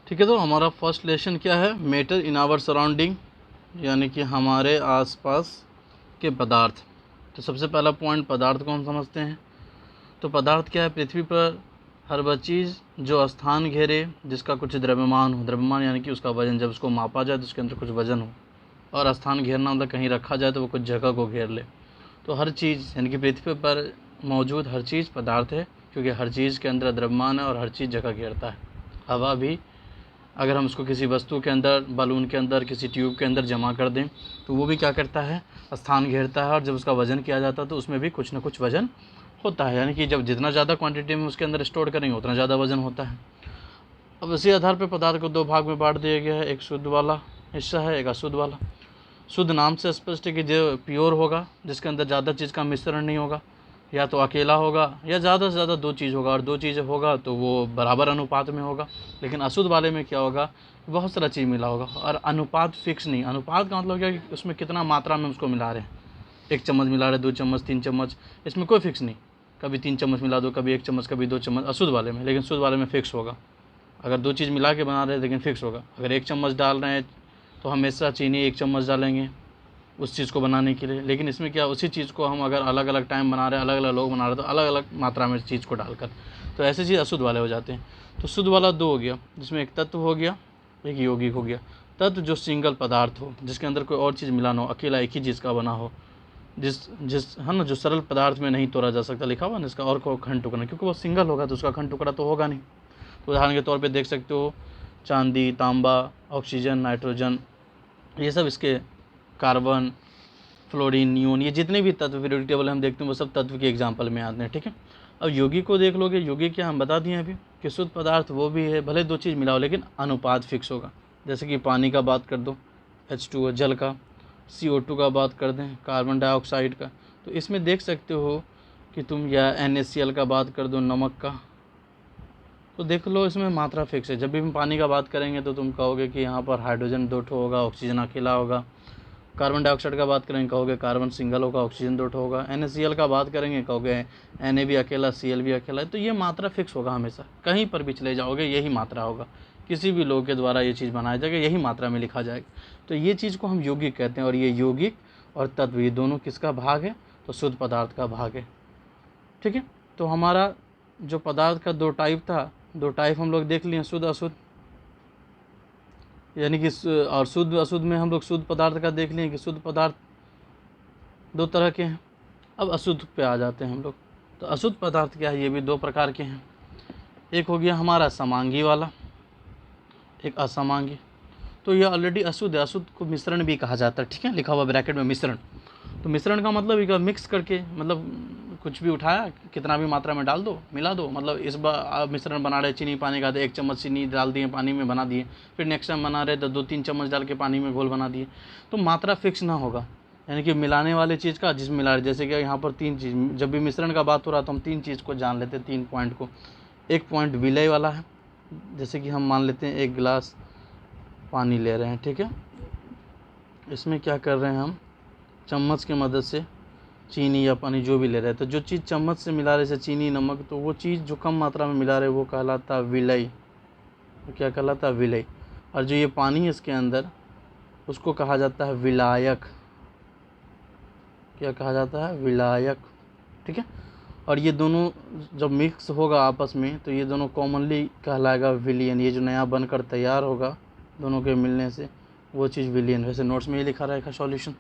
ठीक है, तो हमारा फर्स्ट लेसन क्या है, मैटर इन आवर सराउंडिंग, यानी कि हमारे आसपास के पदार्थ। तो सबसे पहला पॉइंट, पदार्थ को हम समझते हैं। तो पदार्थ क्या है, पृथ्वी पर हर वह चीज़ जो स्थान घेरे, जिसका कुछ द्रव्यमान हो। द्रव्यमान यानी कि उसका वजन, जब उसको मापा जाए तो उसके अंदर कुछ वजन हो। और स्थान घेरना मतलब कहीं रखा जाए तो वो कुछ जगह को घेर ले। तो हर चीज़ यानी कि पृथ्वी पर मौजूद हर चीज़ पदार्थ है, क्योंकि हर चीज़ के अंदर द्रव्यमान है और हर चीज़ जगह घेरता है। हवा भी, अगर हम उसको किसी वस्तु के अंदर, बलून के अंदर, किसी ट्यूब के अंदर जमा कर दें तो वो भी क्या करता है, स्थान घेरता है। और जब उसका वजन किया जाता है तो उसमें भी कुछ ना कुछ वजन होता है, यानी कि जब जितना ज़्यादा क्वांटिटी में उसके अंदर स्टोर करेंगे उतना ज़्यादा वजन होता है। अब इसी आधार पर पदार्थ को दो भाग में बांट दिया गया है, एक शुद्ध वाला हिस्सा है, एक अशुद्ध वाला। शुद्ध नाम से स्पष्ट है कि जो प्योर होगा, जिसके अंदर ज़्यादा चीज़ का मिश्रण नहीं होगा, या तो अकेला होगा या ज़्यादा से ज़्यादा दो चीज़ होगा, और दो चीज़ होगा तो वो बराबर अनुपात में होगा। लेकिन अशुद्ध वाले में क्या होगा, बहुत सारा चीज़ मिला होगा और अनुपात फिक्स नहीं। अनुपात का मतलब क्या है कि उसमें कितना मात्रा में उसको मिला रहे हैं, 1 चम्मच मिला रहे, 2 चम्मच, 3 चम्मच, इसमें कोई फिक्स नहीं। कभी 3 चम्मच मिला दो, कभी 1 चम्मच, कभी 2 चम्मच, अशुद्ध वाले में। लेकिन शुद्ध वाले में फिक्स होगा। अगर दो चीज़ मिला के बना रहे हैं लेकिन फिक्स होगा। अगर 1 चम्मच डाल रहे हैं तो हमेशा चीनी 1 चम्मच डालेंगे उस चीज़ को बनाने के लिए। लेकिन इसमें क्या, उसी चीज़ को हम अगर अलग अलग टाइम बना रहे हैं, अलग अलग लोग बना रहे हैं, तो अलग अलग मात्रा में चीज़ को डालकर, तो ऐसी चीज़ अशुद्ध वाले हो जाते हैं। तो शुद्ध वाला दो हो गया, जिसमें एक तत्व हो गया, एक यौगिक हो गया। तत्व जो सिंगल पदार्थ हो, जिसके अंदर कोई और चीज़ मिलाना हो, अकेला एक ही चीज़ का बना हो, जिस जिस है ना, जो सरल पदार्थ में नहीं तोड़ा जा सकता, लिखा हुआ ना इसका, और को खंड टुकड़ा, क्योंकि वो सिंगल होगा तो उसका खंड टुकड़ा तो होगा नहीं। तो उदाहरण के तौर पे देख सकते हो, चांदी, तांबा, ऑक्सीजन, नाइट्रोजन, ये सब इसके, कार्बन, फ्लोरीन, नियोन, ये जितने भी तत्व पीरियोडिक टेबल हम देखते हैं वो सब तत्व के एग्जाम्पल में आते हैं। ठीक है, अब यौगिक को देख लोगे, यौगिक क्या हम बता दिए अभी कि शुद्ध पदार्थ वो भी है, भले दो चीज़ मिला हो लेकिन अनुपात फिक्स होगा। जैसे कि पानी का बात कर दो, H2O जल का, CO2 का बात कर दें, कार्बन डाइऑक्साइड का, तो इसमें देख सकते हो कि तुम, या NaCl का बात कर दो, नमक का, तो देख लो इसमें मात्रा फिक्स है। जब भी हम पानी का बात करेंगे तो तुम कहोगे कि यहाँ पर हाइड्रोजन 2 ठो होगा, ऑक्सीजन अकेला होगा। कार्बन डाइऑक्साइड का बात करेंगे कहोगे कार्बन सिंगल होगा, ऑक्सीजन 2 ठो होगा। NaCl का बात करेंगे कहोगे Na भी अकेला, Cl भी अकेला है। तो ये मात्रा फिक्स होगा हमेशा, कहीं पर भी चले जाओगे यही मात्रा होगा। किसी भी लोग के द्वारा ये चीज़ बनाया जाएगा, यही मात्रा में लिखा जाएगा। तो ये चीज़ को हम यौगिक कहते हैं। और ये यौगिक और तत्व, ये दोनों किसका भाग है, तो शुद्ध पदार्थ का भाग है। ठीक है, तो हमारा जो पदार्थ का दो टाइप था, दो टाइप हम लोग देख लिए, शुद्ध अशुद्ध, यानी कि और शुद्ध अशुद्ध में हम लोग शुद्ध पदार्थ का देख लिए कि शुद्ध पदार्थ दो तरह के हैं। अब अशुद्ध पे आ जाते हैं हम लोग। तो अशुद्ध पदार्थ क्या है, ये भी दो प्रकार के हैं। एक हो गया हमारा समांगी वाला, एक असमांगी। तो ये ऑलरेडी अशुद्ध है, अशुद्ध को मिश्रण भी कहा जाता है। ठीक है, लिखा हुआ ब्रैकेट में मिश्रण। तो मिश्रण का मतलब एक मिक्स करके, मतलब कुछ भी उठाया, कितना भी मात्रा में डाल दो, मिला दो। मतलब इस बार आप मिश्रण बना रहे चीनी पानी का, तो 1 चम्मच चीनी डाल दिए पानी में, बना दिए। फिर नेक्स्ट टाइम बना रहे तो 2-3 चम्मच डाल के पानी में घोल बना दिए। तो मात्रा फिक्स ना होगा, यानी कि मिलाने वाले चीज़ का, जिसमें मिला रहे, जैसे कि यहाँ पर 3 चीज़, जब भी मिश्रण का बात हो रहा तो हम 3 चीज़ को जान लेते हैं, 3 पॉइंट को। एक पॉइंट विलय वाला है, जैसे कि हम मान लेते हैं 1 गिलास पानी ले रहे हैं। ठीक है, इसमें क्या कर रहे हैं हम, चम्मच की मदद से चीनी या पानी जो भी ले रहे हैं, तो जो चीज़ चम्मच से मिला रहे, जैसे चीनी, नमक, तो वो चीज़ जो कम मात्रा में मिला रहे वो कहलाता विलय। तो क्या कहलाता है, विलय। और जो ये पानी है इसके अंदर, उसको कहा जाता है विलायक। क्या कहा जाता है, विलायक। ठीक है, और ये दोनों जब मिक्स होगा आपस में तो ये दोनों कॉमनली कहलाएगा विलियन। ये जो नया बनकर तैयार होगा दोनों के मिलने से, वो चीज़ विलियन। वैसे नोट्स में ही लिखा रहेगा सॉल्यूशन।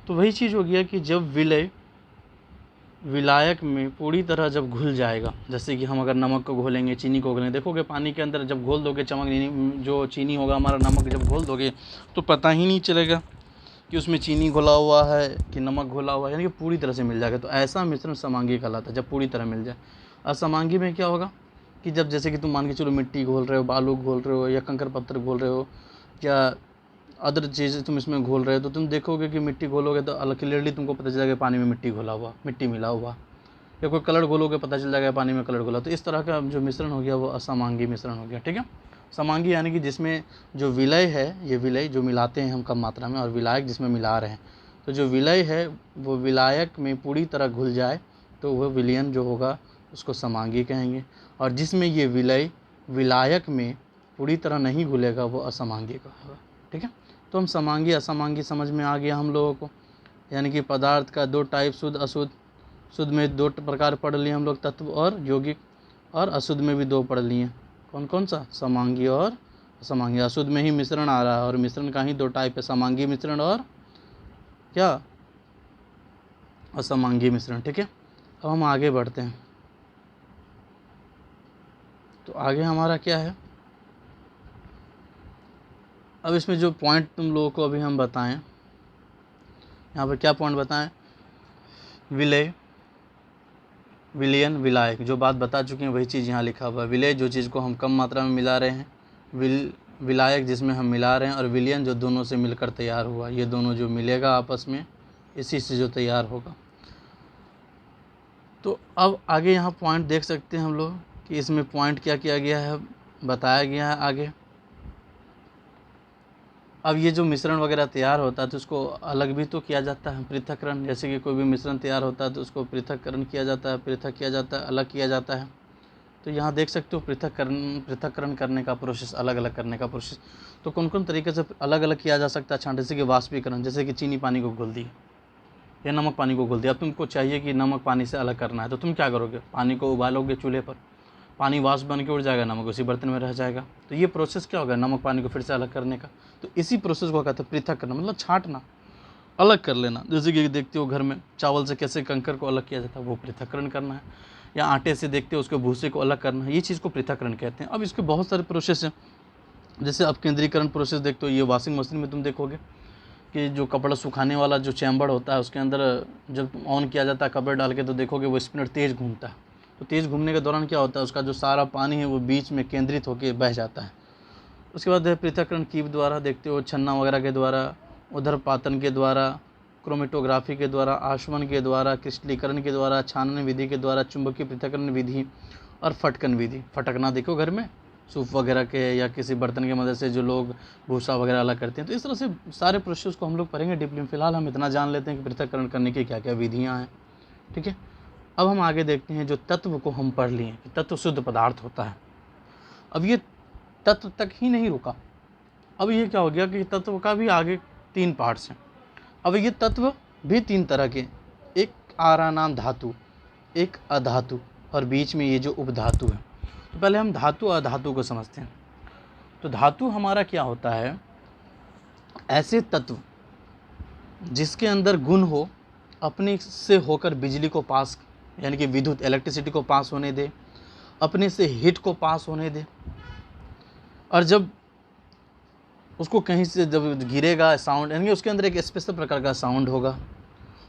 तो वही चीज़ हो गया कि जब विलय विलायक में पूरी तरह जब घुल जाएगा, जैसे कि हम अगर नमक को घोलेंगे, चीनी को घोलेंगे, देखोगे पानी के अंदर जब घोल दोगे, जो चीनी होगा हमारा, नमक जब घोल दोगे तो पता ही नहीं चलेगा कि उसमें चीनी घोला हुआ है कि नमक घोला हुआ है, यानी कि पूरी तरह से मिल जाएगा। तो ऐसा मिश्रण समांगी कहलाता है, जब पूरी तरह मिल जाए। असमांगी में क्या होगा कि जब, जैसे कि तुम मान के चलो मिट्टी घोल रहे हो, बालू घोल रहे हो, या कंकर पत्थर घोल रहे हो, या अदर चीज़ें तुम इसमें घोल रहे हो, तो तुम देखोगे कि मिट्टी घोलोगे तो अलग क्लियरली तुमको पता चल जाएगा पानी में मिट्टी घोला हुआ, मिट्टी मिला हुआ। या कोई कलर घोलोगे पता चल जाएगा पानी में कलर घोला। तो इस तरह का जो मिश्रण हो गया वो असमांगी मिश्रण हो गया। ठीक है, समांगी यानी कि जिसमें जो विलय है, ये विलय जो मिलाते हैं हम कम मात्रा में, और विलायक जिसमें मिला रहे हैं, तो जो विलय है वो विलायक में पूरी तरह घुल जाए तो वह विलयन जो होगा उसको समांगी कहेंगे। और जिसमें ये विलय विलायक में पूरी तरह नहीं घुलेगा वो असमांगी कहलाएगा। ठीक है, तो हम समांगी असमांगी समझ में आ गया हम लोगों को, यानी कि पदार्थ का दो टाइप, शुद्ध अशुद्ध। शुद्ध में दो प्रकार पढ़ लिए हम लोग, तत्व और यौगिक, और अशुद्ध में भी दो पढ़ लिए। कौन कौन सा? समांगी और असमांगी। अशुद्ध में ही मिश्रण आ रहा है, और मिश्रण का ही दो टाइप है, समांगी मिश्रण और क्या? असमांगी मिश्रण। ठीक है, अब हम आगे बढ़ते हैं। तो आगे हमारा क्या है, अब इसमें जो पॉइंट तुम लोगों को अभी हम बताएं, यहाँ पर क्या पॉइंट बताएं? विलय, विलयन, विलायक, जो बात बता चुके हैं वही चीज़ यहाँ लिखा हुआ है। विलय जो चीज़ को हम कम मात्रा में मिला रहे हैं, विलायक जिसमें हम मिला रहे हैं, और विलयन जो दोनों से मिलकर तैयार हुआ। ये दोनों जो मिलेगा आपस में, इसी से जो तैयार होगा। तो अब आगे यहाँ पॉइंट देख सकते हैं हम लोग कि इसमें पॉइंट क्या किया गया है, बताया गया है आगे। अब ये जो मिश्रण वगैरह तैयार होता है तो उसको अलग भी तो किया जाता है, पृथक्करण। जैसे कि कोई भी मिश्रण तैयार होता है तो उसको पृथक्करण किया जाता है, पृथक किया जाता है, अलग किया जाता है। तो यहाँ देख सकते हो पृथक्करण करने का प्रोसेस, अलग अलग करने का प्रोसेस। तो कौन कौन तरीके से अलग अलग किया जा सकता है छांट? जैसे कि वाष्पीकरण, जैसे कि चीनी पानी को घोल दिया या नमक पानी को घोल दिया। अब तुमको चाहिए कि नमक पानी से अलग करना है, तो तुम क्या करोगे? पानी को उबालोगे चूल्हे पर, पानी वाष्प बन के उड़ जाएगा, नमक उसी बर्तन में रह जाएगा। तो ये प्रोसेस क्या होगा? नमक पानी को फिर से अलग करने का। तो इसी प्रोसेस को कहते हैं पृथक करना, मतलब छांटना, अलग कर लेना। जैसे कि देखते हो घर में चावल से कैसे कंकर को अलग किया जाता है, वो पृथक्करण करना है। या आटे से देखते हो उसके भूसे को अलग करना है, ये चीज़ को पृथक्करण कहते हैं। अब इसके बहुत सारे प्रोसेस हैं, जैसे अब केंद्रीकरण प्रोसेस देखते हो, ये वॉशिंग मशीन में तुम देखोगे कि जो कपड़ा सुखाने वाला जो चैम्बर होता है उसके अंदर जब ऑन किया जाता है कपड़े डाल के, तो देखोगे वो स्पिनर तेज़ घूमता है। तो तेज़ घूमने के दौरान क्या होता है, उसका जो सारा पानी है वो बीच में केंद्रित होकर बह जाता है। उसके बाद पृथक्करण कीप द्वारा देखते हो, छन्ना वगैरह के द्वारा, उधरपातन के द्वारा, क्रोमेटोग्राफी के द्वारा, आशमन के द्वारा, क्रिस्टलीकरण के द्वारा, छानन विधि के द्वारा, चुंबकीय पृथक्करण विधि और फटकन विधि। फटकना देखो घर में सूप वगैरह के या किसी बर्तन की मदद से जो लोग भूसा वगैरह अलग करते हैं। तो इस तरह से सारे प्रोसेस को हम लोग पढ़ेंगे डीपली। फिलहाल हम इतना जान लेते हैं कि पृथक्करण करने की क्या क्या विधियाँ हैं। ठीक है, अब हम आगे देखते हैं जो तत्व को हम पढ़ लिए कि तत्व शुद्ध पदार्थ होता है। अब ये तत्व तक ही नहीं रुका, अब ये क्या हो गया कि तत्व का भी आगे 3 पार्ट्स हैं। अब ये तत्व भी 3 तरह के, एक आ रहा नाम धातु, एक अधातु, और बीच में ये जो उपधातु है। तो पहले हम धातु अधातु को समझते हैं। तो धातु हमारा क्या होता है? ऐसे तत्व जिसके अंदर गुण हो, अपने से होकर बिजली को पास, यानी कि विद्युत इलेक्ट्रिसिटी को पास होने दे, अपने से हीट को पास होने दे, और जब उसको कहीं से जब गिरेगा साउंड, यानी कि उसके अंदर एक स्पेशल प्रकार का साउंड होगा।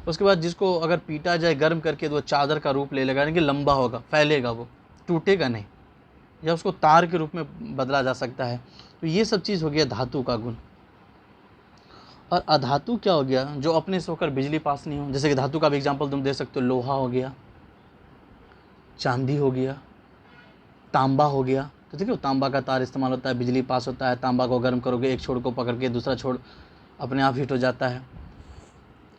उसके बाद जिसको अगर पीटा जाए गर्म करके तो वो चादर का रूप ले लेगा, यानी कि लंबा होगा, फैलेगा, वो टूटेगा नहीं, या उसको तार के रूप में बदला जा सकता है। तो ये सब चीज़ हो गया धातु का गुण। और अधातु क्या हो गया? जो अपने से होकर बिजली पास नहीं हो। जैसे कि धातु का भी एग्जांपल तुम दे सकते हो, लोहा हो गया, चांदी हो गया, तांबा हो गया। तो देखो तांबा का तार इस्तेमाल होता है, बिजली पास होता है। तांबा को गर्म करोगे, एक छोर को पकड़ के दूसरा छोर अपने आप हीट हो जाता है।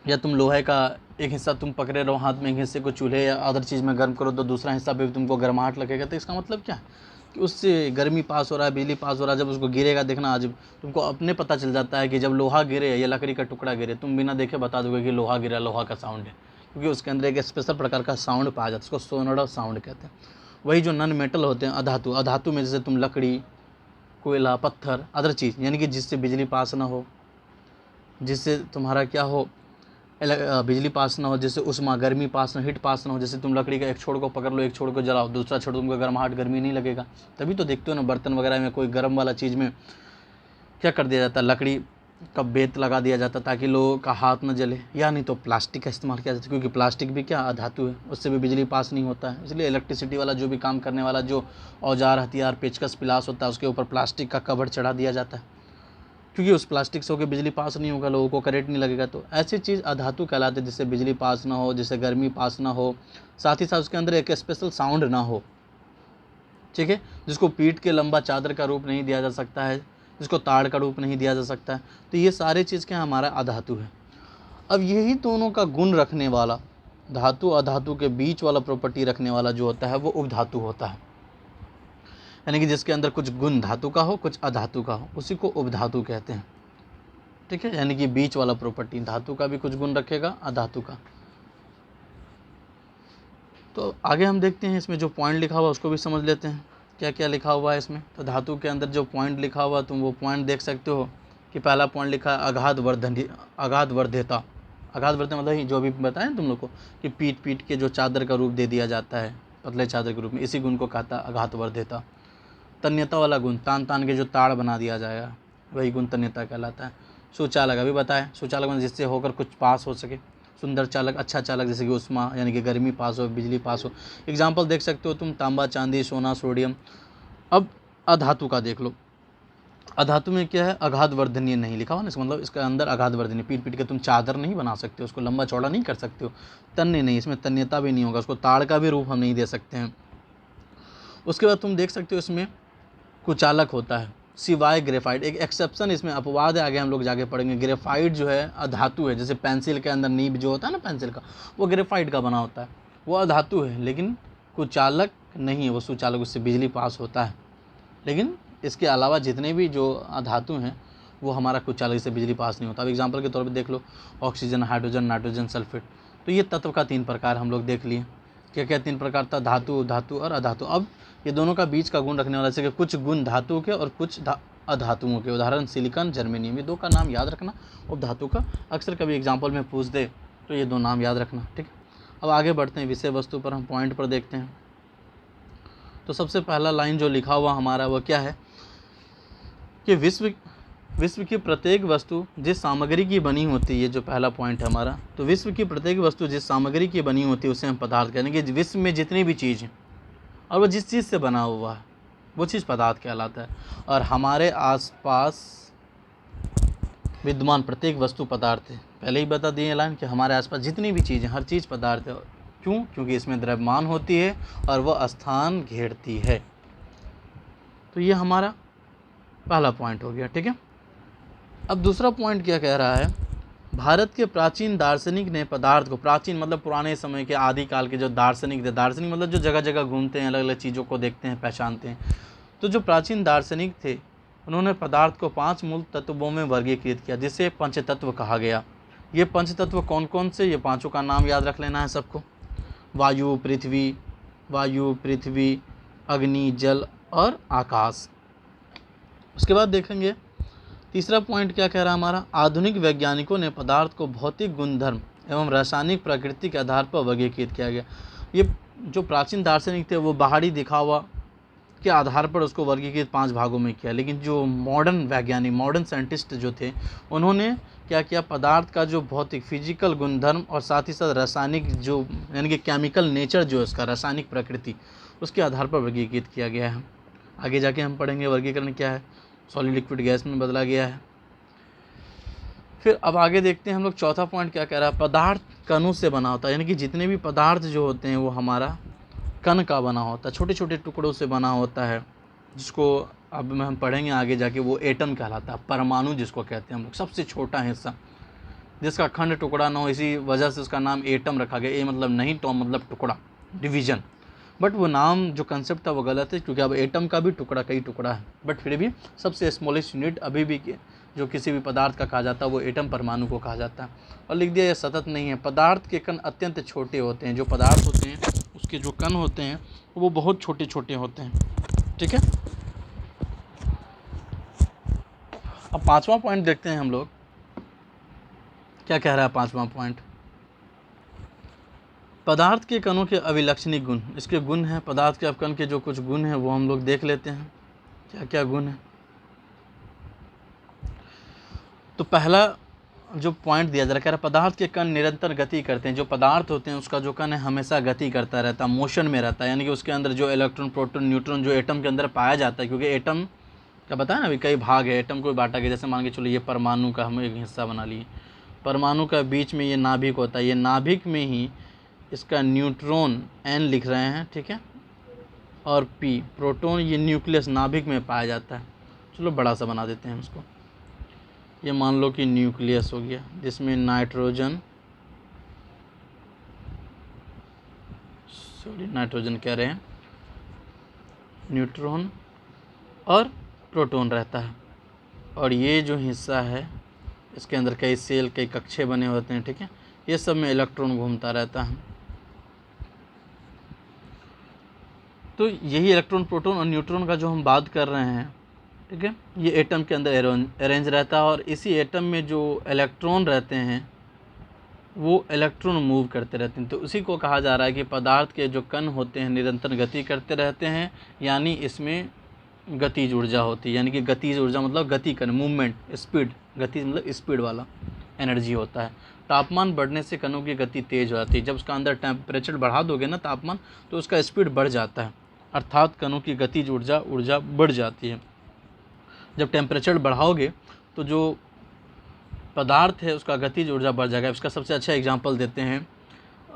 या तुम लोहे का एक हिस्सा तुम पकड़े रहो हाथ में, एक हिस्से को चूल्हे या अदर चीज़ में गर्म करो तो दूसरा हिस्सा पे भी तुमको गर्माहट लगेगा। तो इसका मतलब क्या है कि उससे गर्मी पास हो रहा है, बिजली पास हो रहा है। जब उसको गिरेगा देखना, आज तुमको अपने पता चल जाता है कि जब लोहा गिरे या लकड़ी का टुकड़ा गिरे, तुम बिना देखे बता दोगे कि लोहा गिरा, लोहा का साउंड है, क्योंकि उसके अंदर एक स्पेशल प्रकार का साउंड पाया जाता है, उसको सोनोडा साउंड कहते हैं। वही जो नॉन मेटल होते हैं अधातु, अधातु में जैसे तुम लकड़ी, कोयला, पत्थर, अदर चीज़, यानी कि जिससे बिजली पास ना हो, जिससे तुम्हारा क्या हो, बिजली पास ना हो, जैसे उष्मा गर्मी पास ना, हीट पास ना हो। जैसे तुम लकड़ी का एक छोर को पकड़ लो, एक छोर को जलाओ, दूसरा छोर तुमको गर्माहट गर्मी नहीं लगेगा। तभी तो देखते हो ना बर्तन वगैरह में कोई गर्म वाला चीज़ में क्या कर दिया जाता है, लकड़ी का बेत लगा दिया जाता है ताकि लोगों का हाथ न जले। या नहीं तो प्लास्टिक का इस्तेमाल किया जाता है, क्योंकि प्लास्टिक भी क्या अधातु है, उससे भी बिजली पास नहीं होता है। इसलिए इलेक्ट्रिसिटी वाला जो भी काम करने वाला जो औजार, हथियार, पेचकस, पिलास होता है, उसके ऊपर प्लास्टिक का कवर चढ़ा दिया जाता है, क्योंकि उस प्लास्टिक से होकर बिजली पास नहीं होगा, लोगों को करंट नहीं लगेगा। तो ऐसी चीज़ अधातु कहलाते हैं, जिससे बिजली पास ना हो, जिससे गर्मी पास ना हो, साथ ही साथ उसके अंदर एक स्पेशल साउंड ना हो। ठीक है, जिसको पीट के लंबा चादर का रूप नहीं दिया जा सकता है, जिसको ताड़ का रूप नहीं दिया जा सकता है। तो ये सारे चीज़ क्या हमारा अधातु है। अब यही दोनों का गुण रखने वाला, धातु अधातु के बीच वाला प्रॉपर्टी रखने वाला जो होता है वो उपधातु होता है। यानी कि जिसके अंदर कुछ गुण धातु का हो, कुछ अधातु का हो, उसी को उपधातु कहते हैं। ठीक है, यानी कि बीच वाला प्रॉपर्टी, धातु का भी कुछ गुण रखेगा, अधातु का। तो आगे हम देखते हैं इसमें जो पॉइंट लिखा हुआ उसको भी समझ लेते हैं, क्या क्या लिखा हुआ है इसमें। तो धातु के अंदर जो पॉइंट लिखा हुआ तुम वो पॉइंट देख सकते हो कि पहला पॉइंट लिखा है अगाध वर्ध्यता। अगाध वर्ध्यता मतलब ही जो अभी बताएं तुम लोग को कि पीट पीट के जो चादर का रूप दे दिया जाता है, पतले चादर के रूप में, इसी गुण को कहता है अगाध वर्ध्यता। तन्यता वाला गुण, तान तान के जो ताड़ बना दिया जाएगा, वही गुण तन्यता कहलाता है। सुचालक अभी बताया, सुचालक मतलब जिससे होकर कुछ पास हो सके। सुंदर चालक, अच्छा चालक, जैसे कि उष्मा यानी कि गर्मी पास हो, बिजली पास हो। एग्जाम्पल देख सकते हो तुम, तांबा, चांदी, सोना, सोडियम। अब अधातु का देख लो। अधातु में क्या है, अगाध वर्धनीय नहीं लिखा हुआ ना, इसका मतलब इसका अंदर अगाध वर्धनीय, पीट पीट के तुम चादर नहीं बना सकते, उसको लंबा चौड़ा नहीं कर सकते हो। तन्य नहीं, इसमें तन्यता भी नहीं होगा, उसको ताड़ का भी रूप हम नहीं दे सकते हैं। उसके बाद तुम देख सकते हो इसमें कुचालक होता है, सिवाय ग्रेफाइट। एक एक्सेप्शन इसमें अपवाद है, आगे हम लोग जाके पढ़ेंगे। ग्रेफाइट जो है अधातु है, जैसे पेंसिल के अंदर नीब जो होता है ना पेंसिल का, वो ग्रेफाइट का बना होता है, वो अधातु है, लेकिन कुचालक नहीं है, वो सुचालक, उससे बिजली पास होता है। लेकिन इसके अलावा जितने भी जो धातु हैं वो हमारा कुचालक से बिजली पास नहीं होता। अब एग्जांपल के तौर पे देख लो, ऑक्सीजन, हाइड्रोजन, नाइट्रोजन, सल्फेट। तो ये तत्व का 3 प्रकार हम लोग देख लिए। क्या क्या 3 प्रकार था, धातु, धातु और अधातु। अब ये दोनों का बीच का गुण रखने वाला, जैसे कि कुछ गुण धातु के और कुछ अधातुओं के, उदाहरण सिलिकॉन, जर्मेनियम, ये 2 का नाम याद रखना। और धातु का अक्सर कभी एग्जाम्पल में पूछ दे तो ये 2 नाम याद रखना। ठीक है, अब आगे बढ़ते हैं विषय वस्तु पर, हम पॉइंट पर देखते हैं। तो सबसे पहला लाइन जो लिखा हुआ हमारा वो क्या है कि विश्व की प्रत्येक वस्तु जिस सामग्री की बनी होती है, ये जो पहला पॉइंट है हमारा। तो विश्व की प्रत्येक वस्तु जिस सामग्री की बनी होती है उसे हम पदार्थ कहते हैं। कि विश्व में जितनी भी चीज़ है और वो जिस चीज़ से बना हुआ है वो चीज़ पदार्थ कहलाता है। और हमारे आसपास विद्यमान प्रत्येक वस्तु पदार्थ है। पहले ही बता दिए लाइन कि हमारे आसपास जितनी भी चीज़ है, हर चीज़ पदार्थ है। क्यों? क्योंकि इसमें द्रव्यमान होती है और वह स्थान घेरती है। तो ये हमारा पहला पॉइंट हो गया। ठीक है, अब दूसरा पॉइंट क्या कह रहा है, भारत के प्राचीन दार्शनिक ने पदार्थ को, प्राचीन मतलब पुराने समय के, आदिकाल के जो दार्शनिक थे, दार्शनिक मतलब जो जगह जगह घूमते हैं, अलग अलग चीज़ों को देखते हैं, पहचानते हैं। तो जो प्राचीन दार्शनिक थे उन्होंने पदार्थ को 5 मूल तत्वों में वर्गीकृत किया, जिसे पंचतत्व कहा गया। ये पंचतत्व कौन कौन से, ये 5 का नाम याद रख लेना है सबको। वायु, पृथ्वी, अग्नि, जल और आकाश। उसके बाद देखेंगे तीसरा पॉइंट क्या कह रहा है हमारा, आधुनिक वैज्ञानिकों ने पदार्थ को भौतिक गुणधर्म एवं रासायनिक प्रकृति के आधार पर वर्गीकृत किया गया। ये जो प्राचीन दार्शनिक थे वो बाहरी दिखावा के आधार पर उसको वर्गीकृत 5 भागों में किया, लेकिन जो मॉडर्न वैज्ञानिक, मॉडर्न साइंटिस्ट जो थे, उन्होंने क्या किया, पदार्थ का जो भौतिक फिजिकल गुणधर्म और साथ ही साथ रासायनिक जो यानी कि केमिकल नेचर जो है उसका, रासायनिक प्रकृति, उसके आधार पर वर्गीकृत किया गया है। आगे जाके हम पढ़ेंगे वर्गीकरण क्या है, सॉलिड लिक्विड गैस में बदला गया है। फिर अब आगे देखते हैं हम लोग चौथा पॉइंट क्या कह रहा है, पदार्थ कणों से बना होता है, यानी कि जितने भी पदार्थ जो होते हैं वो हमारा कण का बना होता है, छोटे छोटे टुकड़ों से बना होता है, जिसको अब हम पढ़ेंगे आगे जाके, वो एटम कहलाता है। परमाणु जिसको कहते हैं हम लोग, सबसे छोटा हिस्सा जिसका खंड टुकड़ा ना हो, इसी वजह से उसका नाम एटम रखा गया। ए मतलब नहीं, टॉम मतलब टुकड़ा, डिवीजन। बट वो नाम जो कंसेप्ट था वो गलत है, क्योंकि अब एटम का भी टुकड़ा कई टुकड़ा है, बट फिर भी सबसे स्मॉलेस्ट यूनिट अभी भी जो किसी भी पदार्थ का कहा जाता है वो एटम, परमाणु को कहा जाता है। और लिख दिया, यह सतत नहीं है, पदार्थ के कण अत्यंत छोटे होते हैं। जो पदार्थ होते हैं उसके जो कण होते हैं वो बहुत छोटे छोटे होते हैं। ठीक है, अब 5वां पॉइंट देखते हैं हम लोग, क्या कह रहा है 5वां पॉइंट, पदार्थ के कणों के अभिलक्षणिक गुण। इसके गुण हैं, पदार्थ के कण के जो कुछ गुण हैं वो हम लोग देख लेते हैं, क्या क्या गुण है। तो पहला जो पॉइंट दिया जा रहा है, कह रहा है पदार्थ के कण निरंतर गति करते हैं। जो पदार्थ होते हैं उसका जो कण है हमेशा गति करता रहता है, मोशन में रहता है, यानी कि उसके अंदर जो इलेक्ट्रॉन, प्रोटॉन, न्यूट्रॉन जो एटम के अंदर पाया जाता है, क्योंकि एटम का बताया ना अभी कई भाग है, एटम को बांटा गया। जैसे मान के चलो ये परमाणु का हम एक हिस्सा बना लिए, परमाणु का बीच में ये नाभिक होता है, ये नाभिक में ही इसका न्यूट्रॉन N लिख रहे हैं, ठीक है, और P प्रोटॉन, ये न्यूक्लियस नाभिक में पाया जाता है। चलो बड़ा सा बना देते हैं इसको, ये मान लो कि न्यूक्लियस हो गया, जिसमें नाइट्रोजन कह रहे हैं, न्यूट्रॉन और प्रोटॉन रहता है। और ये जो हिस्सा है इसके अंदर कई सेल, कई कक्षे बने होते हैं, ठीक है। ये सब में इलेक्ट्रॉन घूमता रहता है। तो यही इलेक्ट्रॉन, प्रोटॉन और न्यूट्रॉन का जो हम बात कर रहे हैं, ठीक है, ये एटम के अंदर अरेंज रहता है। और इसी एटम में जो इलेक्ट्रॉन रहते हैं वो इलेक्ट्रॉन मूव करते रहते हैं। तो उसी को कहा जा रहा है कि पदार्थ के जो कण होते हैं निरंतर गति करते रहते हैं, यानी इसमें गतिज ऊर्जा होती है। यानी कि गतिज ऊर्जा मतलब गति कण, मूवमेंट, स्पीड। गति मतलब स्पीड वाला एनर्जी होता है। तापमान बढ़ने से कणों की गति तेज हो जाती है। जब उसका अंदर टेम्परेचर बढ़ा दोगे ना तापमान, तो उसका स्पीड बढ़ जाता है, अर्थात कणों की गतिज ऊर्जा बढ़ जाती है। जब टेम्परेचर बढ़ाओगे तो जो पदार्थ है उसका गतिज ऊर्जा बढ़ जाएगा। इसका सबसे अच्छा एग्जांपल देते हैं,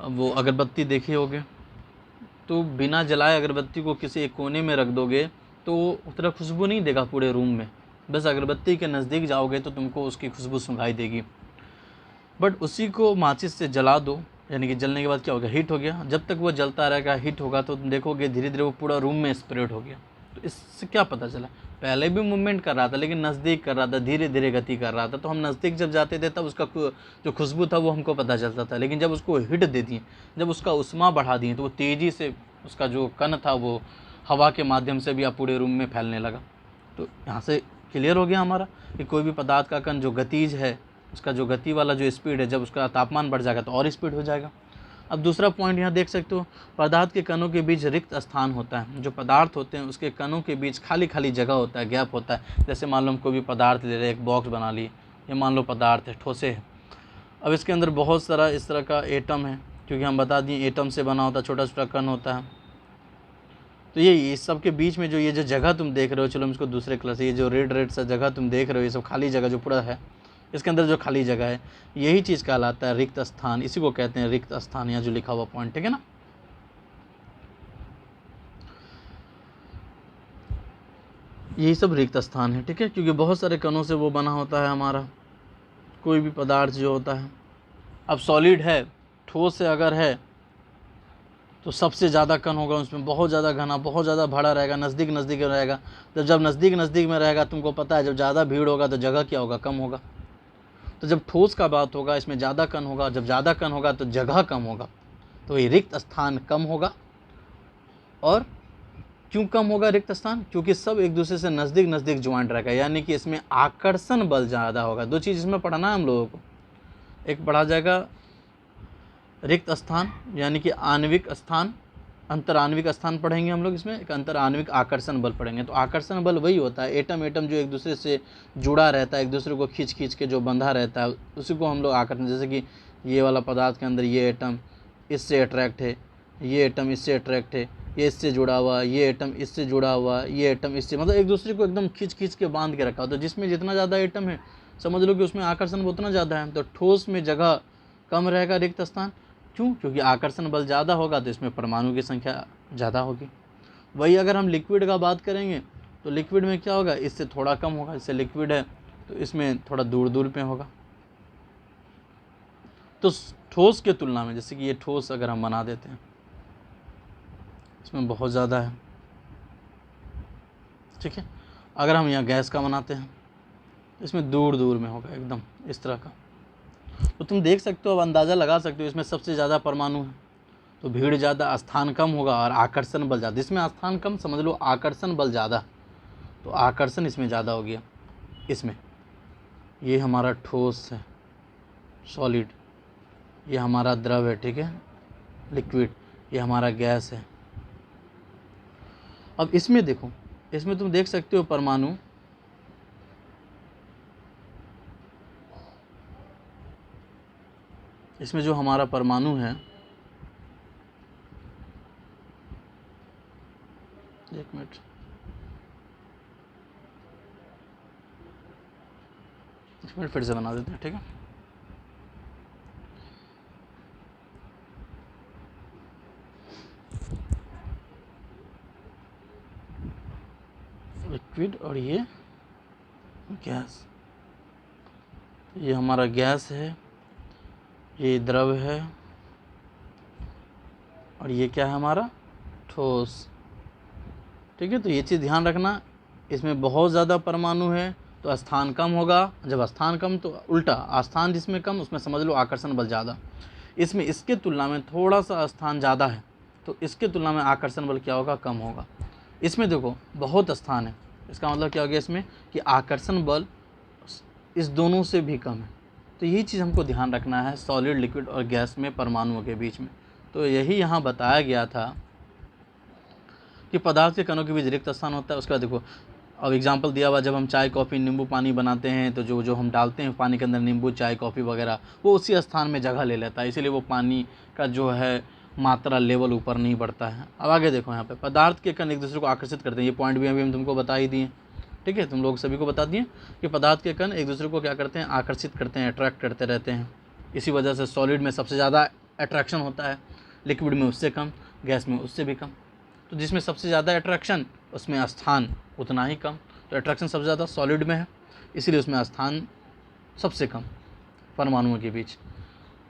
वो अगरबत्ती देखे होगे, तो बिना जलाए अगरबत्ती को किसी एक कोने में रख दोगे तो उतना खुशबू नहीं देगा पूरे रूम में। बस अगरबत्ती के नज़दीक जाओगे तो तुमको उसकी खुशबू सुनाई देगी। बट उसी को माचिस से जला दो, यानी कि जलने के बाद क्या होगा, हीट हो गया। जब तक वो जलता रहेगा, हीट होगा, तो तुम देखोगे धीरे धीरे वो पूरा रूम में स्प्रेड हो गया। तो इससे क्या पता चला, पहले भी मूवमेंट कर रहा था लेकिन नज़दीक कर रहा था, धीरे धीरे गति कर रहा था। तो हम नज़दीक जब जाते थे तब उसका जो खुशबू था वो हमको पता चलता था। लेकिन जब उसको हीट दे दिए, जब उसका उष्मा बढ़ा दिए, तो वो तेज़ी से उसका जो कण था वो हवा के माध्यम से भी आप पूरे रूम में फैलने लगा। तो यहाँ से क्लियर हो गया हमारा कि कोई भी पदार्थ का कण जो गतिज है, उसका जो गति वाला जो स्पीड है, जब उसका तापमान बढ़ जाएगा तो और स्पीड हो जाएगा। अब दूसरा पॉइंट यहाँ देख सकते हो, पदार्थ के कणों के बीच रिक्त स्थान होता है। जो पदार्थ होते हैं उसके कणों के बीच खाली खाली जगह होता है, गैप होता है। जैसे मान लो हम कोई भी पदार्थ ले रहे, एक बॉक्स बना लिए, ये मान लो पदार्थ है, ठोसे है। अब इसके अंदर बहुत सारा इस तरह का एटम है, क्योंकि हम बता दिए एटम से बना होता है, छोटा छोटा कण होता है। तो ये इस सब के बीच में जो ये जो जगह तुम देख रहे हो, चलो हम इसको दूसरे कलर से, ये जो रेड सा जगह तुम देख रहे हो, ये सब खाली जगह जो पूरा है, इसके अंदर जो खाली जगह है, यही चीज़ कहलाता है रिक्त स्थान। इसी को कहते हैं रिक्त स्थान, यहाँ जो लिखा हुआ पॉइंट, ठीक है ना। यही सब रिक्त स्थान है, ठीक है, क्योंकि बहुत सारे कणों से वो बना होता है हमारा कोई भी पदार्थ जो होता है। अब सॉलिड है, ठोस से अगर है तो सबसे ज़्यादा कण होगा उसमें, बहुत ज़्यादा घना, बहुत ज़्यादा भरा रहेगा, नज़दीक नज़दीक रहेगा। जब नज़दीक नज़दीक में रहेगा, तुमको पता है जब ज़्यादा भीड़ होगा तो जगह क्या होगा, कम होगा। तो जब ठोस का बात होगा, इसमें ज़्यादा कण होगा, जब ज़्यादा कण होगा तो जगह कम होगा, तो ये रिक्त स्थान कम होगा। और क्यों कम होगा रिक्त स्थान, क्योंकि सब एक दूसरे से नज़दीक नज़दीक ज्वाइंट रहेगा, यानी कि इसमें आकर्षण बल ज़्यादा होगा। दो चीज़ इसमें पढ़ना है हम लोगों को, एक पढ़ा जाएगा रिक्त स्थान यानी कि आणविक स्थान, अंतर आणविक स्थान पढ़ेंगे हम लोग, इसमें एक अंतर आणविक आकर्षण बल पढ़ेंगे। तो आकर्षण बल वही होता है, एटम एटम जो एक दूसरे से जुड़ा रहता है, एक दूसरे को खींच खींच के जो बंधा रहता है, उसी को हम लोग आकर्षण। जैसे कि ये वाला पदार्थ के अंदर ये एटम इससे अट्रैक्ट है, ये एटम इससे अट्रैक्ट है, ये इससे जुड़ा हुआ, ये एटम इससे जुड़ा हुआ, ये एटम इससे, मतलब एक दूसरे को एकदम खींच खींच के बांध के रखा हो। तो जिसमें जितना ज़्यादा एटम है, समझ लो कि उसमें आकर्षण उतना ज़्यादा है। तो ठोस में जगह कम रहेगा, रिक्त स्थान। क्यों, क्योंकि आकर्षण बल ज़्यादा होगा तो इसमें परमाणु की संख्या ज़्यादा होगी। वही अगर हम लिक्विड का बात करेंगे तो लिक्विड में क्या होगा, इससे थोड़ा कम होगा। इससे लिक्विड है तो इसमें थोड़ा दूर दूर पे होगा। तो ठोस के तुलना में, जैसे कि ये ठोस अगर हम बना देते हैं, इसमें बहुत ज़्यादा है, ठीक है। अगर हम यहाँ गैस का बनाते हैं, इसमें दूर दूर में होगा एकदम इस तरह का। तो तुम देख सकते हो, अब अंदाज़ा लगा सकते हो, इसमें सबसे ज़्यादा परमाणु है तो भीड़ ज़्यादा, स्थान कम होगा और आकर्षण बल ज़्यादा। इसमें स्थान कम, समझ लो आकर्षण बल ज़्यादा, तो आकर्षण इसमें ज़्यादा हो गया। इसमें ये हमारा ठोस है, सॉलिड, ये हमारा द्रव है, ठीक है, लिक्विड, ये हमारा गैस है। अब इसमें देखो, इसमें तुम देख सकते हो परमाणु, इसमें जो हमारा परमाणु है, एक मिनट, फिर से बना देते हैं, ठीक है। लिक्विड और ये गैस, ये हमारा गैस है, ये द्रव है, और ये क्या है हमारा ठोस, ठीक है। तो ये चीज़ ध्यान रखना, इसमें बहुत ज़्यादा परमाणु है तो स्थान कम होगा, जब स्थान कम तो उल्टा, स्थान जिसमें कम उसमें समझ लो आकर्षण बल ज़्यादा। इसमें इसके तुलना में थोड़ा सा स्थान ज़्यादा है तो इसके तुलना में आकर्षण बल क्या होगा, कम होगा। इसमें देखो बहुत स्थान है, इसका मतलब क्या हो गया इसमें कि आकर्षण बल इस दोनों से भी कम है। तो यही चीज़ हमको ध्यान रखना है सॉलिड, लिक्विड और गैस में परमाणुओं के बीच में। तो यही यहाँ बताया गया था कि पदार्थ के कणों के बीच रिक्त स्थान होता है। उसका देखो अब एग्जाम्पल दिया हुआ, जब हम चाय कॉफ़ी नींबू पानी बनाते हैं तो जो जो हम डालते हैं पानी के अंदर, नींबू चाय कॉफ़ी वगैरह, वो उसी स्थान में जगह ले लेता है, इसीलिए वो पानी का जो है मात्रा लेवल ऊपर नहीं बढ़ता है। अब आगे देखो यहाँ पे पदार्थ के कण एक दूसरे को आकर्षित करते हैं, ये पॉइंट भी अभी हम तुमको बता ही दिए, ठीक है, तुम लोग सभी को बता दिए कि पदार्थ के कण एक दूसरे को क्या करते हैं, आकर्षित करते हैं, अट्रैक्ट करते रहते हैं। इसी वजह से सॉलिड में सबसे ज़्यादा अट्रैक्शन होता है, लिक्विड में उससे कम, गैस में उससे भी कम। तो जिसमें सबसे ज़्यादा अट्रैक्शन उसमें स्थान उतना ही कम। तो अट्रैक्शन सबसे ज़्यादा सॉलिड में है, इसीलिए उसमें स्थान सबसे कम परमाणुओं के बीच।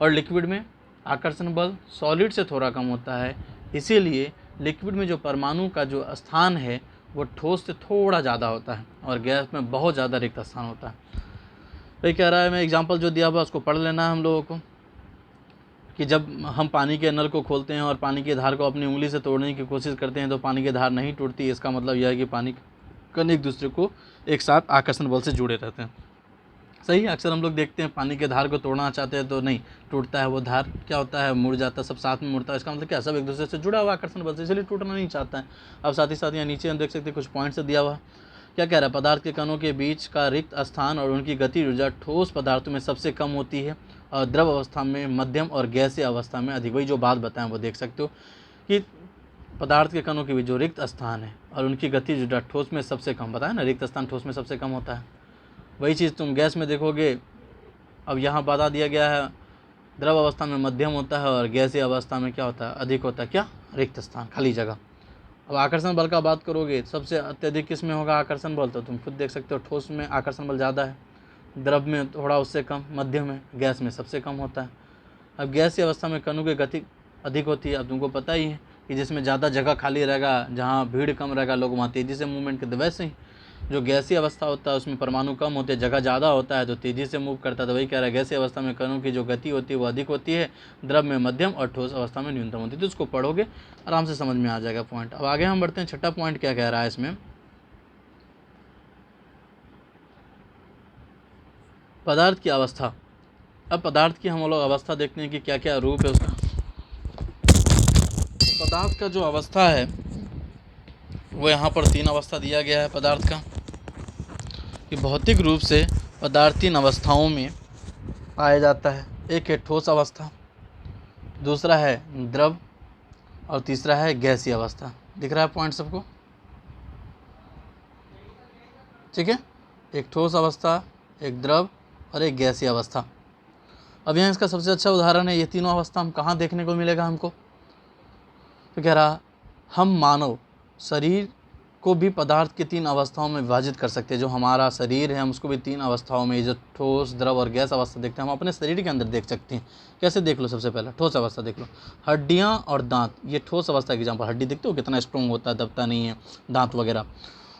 और लिक्विड में आकर्षण बल सॉलिड से थोड़ा कम होता है, इसीलिए लिक्विड में जो परमाणु का जो स्थान है वो ठोस से थोड़ा ज़्यादा होता है और गैस में बहुत ज़्यादा रिक्त स्थान होता है। तो ये कह रहा है, मैं एग्जांपल जो दिया हुआ उसको पढ़ लेना है हम लोगों को, कि जब हम पानी के नल को खोलते हैं और पानी की धार को अपनी उंगली से तोड़ने की कोशिश करते हैं तो पानी की धार नहीं टूटती। इसका मतलब यह है कि पानी कण एक दूसरे को एक साथ आकर्षण बल से जुड़े रहते हैं। सही है, अक्सर हम लोग देखते हैं पानी के धार को तोड़ना चाहते हैं तो नहीं टूटता है, वो धार क्या होता है, मुड़ जाता है, सब साथ में मुड़ता है। इसका मतलब क्या, सब एक दूसरे से जुड़ा हुआ आकर्षण बल से, इसलिए टूटना नहीं चाहता है। अब साथ ही साथ यहाँ नीचे हम देख सकते हैं कुछ पॉइंट से दिया हुआ, क्या कह रहा है, पदार्थ के कणों के बीच का रिक्त स्थान और उनकी गति ऊर्जा ठोस पदार्थों में सबसे कम होती है और द्रव अवस्था में मध्यम और गैसीय अवस्था में अधिक। वही जो बात बताएं वो देख सकते हो कि पदार्थ के कणों के बीच जो रिक्त स्थान है और उनकी गति ऊर्जा ठोस में सबसे कम, बताया ना, रिक्त स्थान ठोस में सबसे कम होता है। वही चीज़ तुम गैस में देखोगे, अब यहाँ बता दिया गया है द्रव अवस्था में मध्यम होता है और गैसीय अवस्था में क्या होता है, अधिक होता है, क्या, रिक्त स्थान, खाली जगह। अब आकर्षण बल का बात करोगे, सबसे अत्यधिक किस में होगा आकर्षण बल, तो तुम खुद देख सकते हो ठोस में आकर्षण बल ज़्यादा है, द्रव में थोड़ा उससे कम, मध्यम में, गैस में सबसे कम होता है। अब गैसीय अवस्था में कणों की गति अधिक होती है। अब तुमको पता ही है कि जिसमें ज़्यादा जगह खाली रहेगा, जहाँ भीड़ कम रहेगा, लोग वहाँ तेज़ी से मूवमेंट करते। वैसे ही जो गैसीय अवस्था होता है उसमें परमाणु कम होते हैं, जगह ज़्यादा होता है तो तेज़ी से मूव करता है। तो वही कह रहा है, गैसीय अवस्था में कणों की जो गति होती है वो अधिक होती है, द्रव में मध्यम और ठोस अवस्था में न्यूनतम होती है। तो उसको पढ़ोगे आराम से समझ में आ जाएगा पॉइंट। अब आगे हम बढ़ते हैं, छठा पॉइंट क्या कह रहा है इसमें, पदार्थ की अवस्था। अब पदार्थ की हम लोग अवस्था देखते हैं कि क्या क्या रूप है उसका। तो पदार्थ का जो अवस्था है वो यहाँ पर 3 अवस्था दिया गया है पदार्थ का, कि भौतिक रूप से पदार्थ 3 अवस्थाओं में पाया जाता है। एक है ठोस अवस्था, दूसरा है द्रव और तीसरा है गैसीय अवस्था। दिख रहा है पॉइंट सबको, ठीक है, एक ठोस अवस्था, एक द्रव और एक गैसीय अवस्था। अब यहाँ इसका सबसे अच्छा उदाहरण है, ये तीनों अवस्था हम कहाँ देखने को मिलेगा हमको, तो कह रहा हम मानव शरीर को भी पदार्थ के 3 अवस्थाओं में विभाजित कर सकते हैं। जो हमारा शरीर है हम उसको भी 3 अवस्थाओं में, जो ठोस द्रव और गैस अवस्था देखते हैं हम अपने शरीर के अंदर देख सकते हैं। कैसे देख लो, सबसे पहला ठोस अवस्था देख लो, हड्डियाँ और दांत, ये ठोस अवस्था के एग्जाम्पल। हड्डी देखते हो कितना स्ट्रॉन्ग होता है, दबता नहीं है, दांत वगैरह।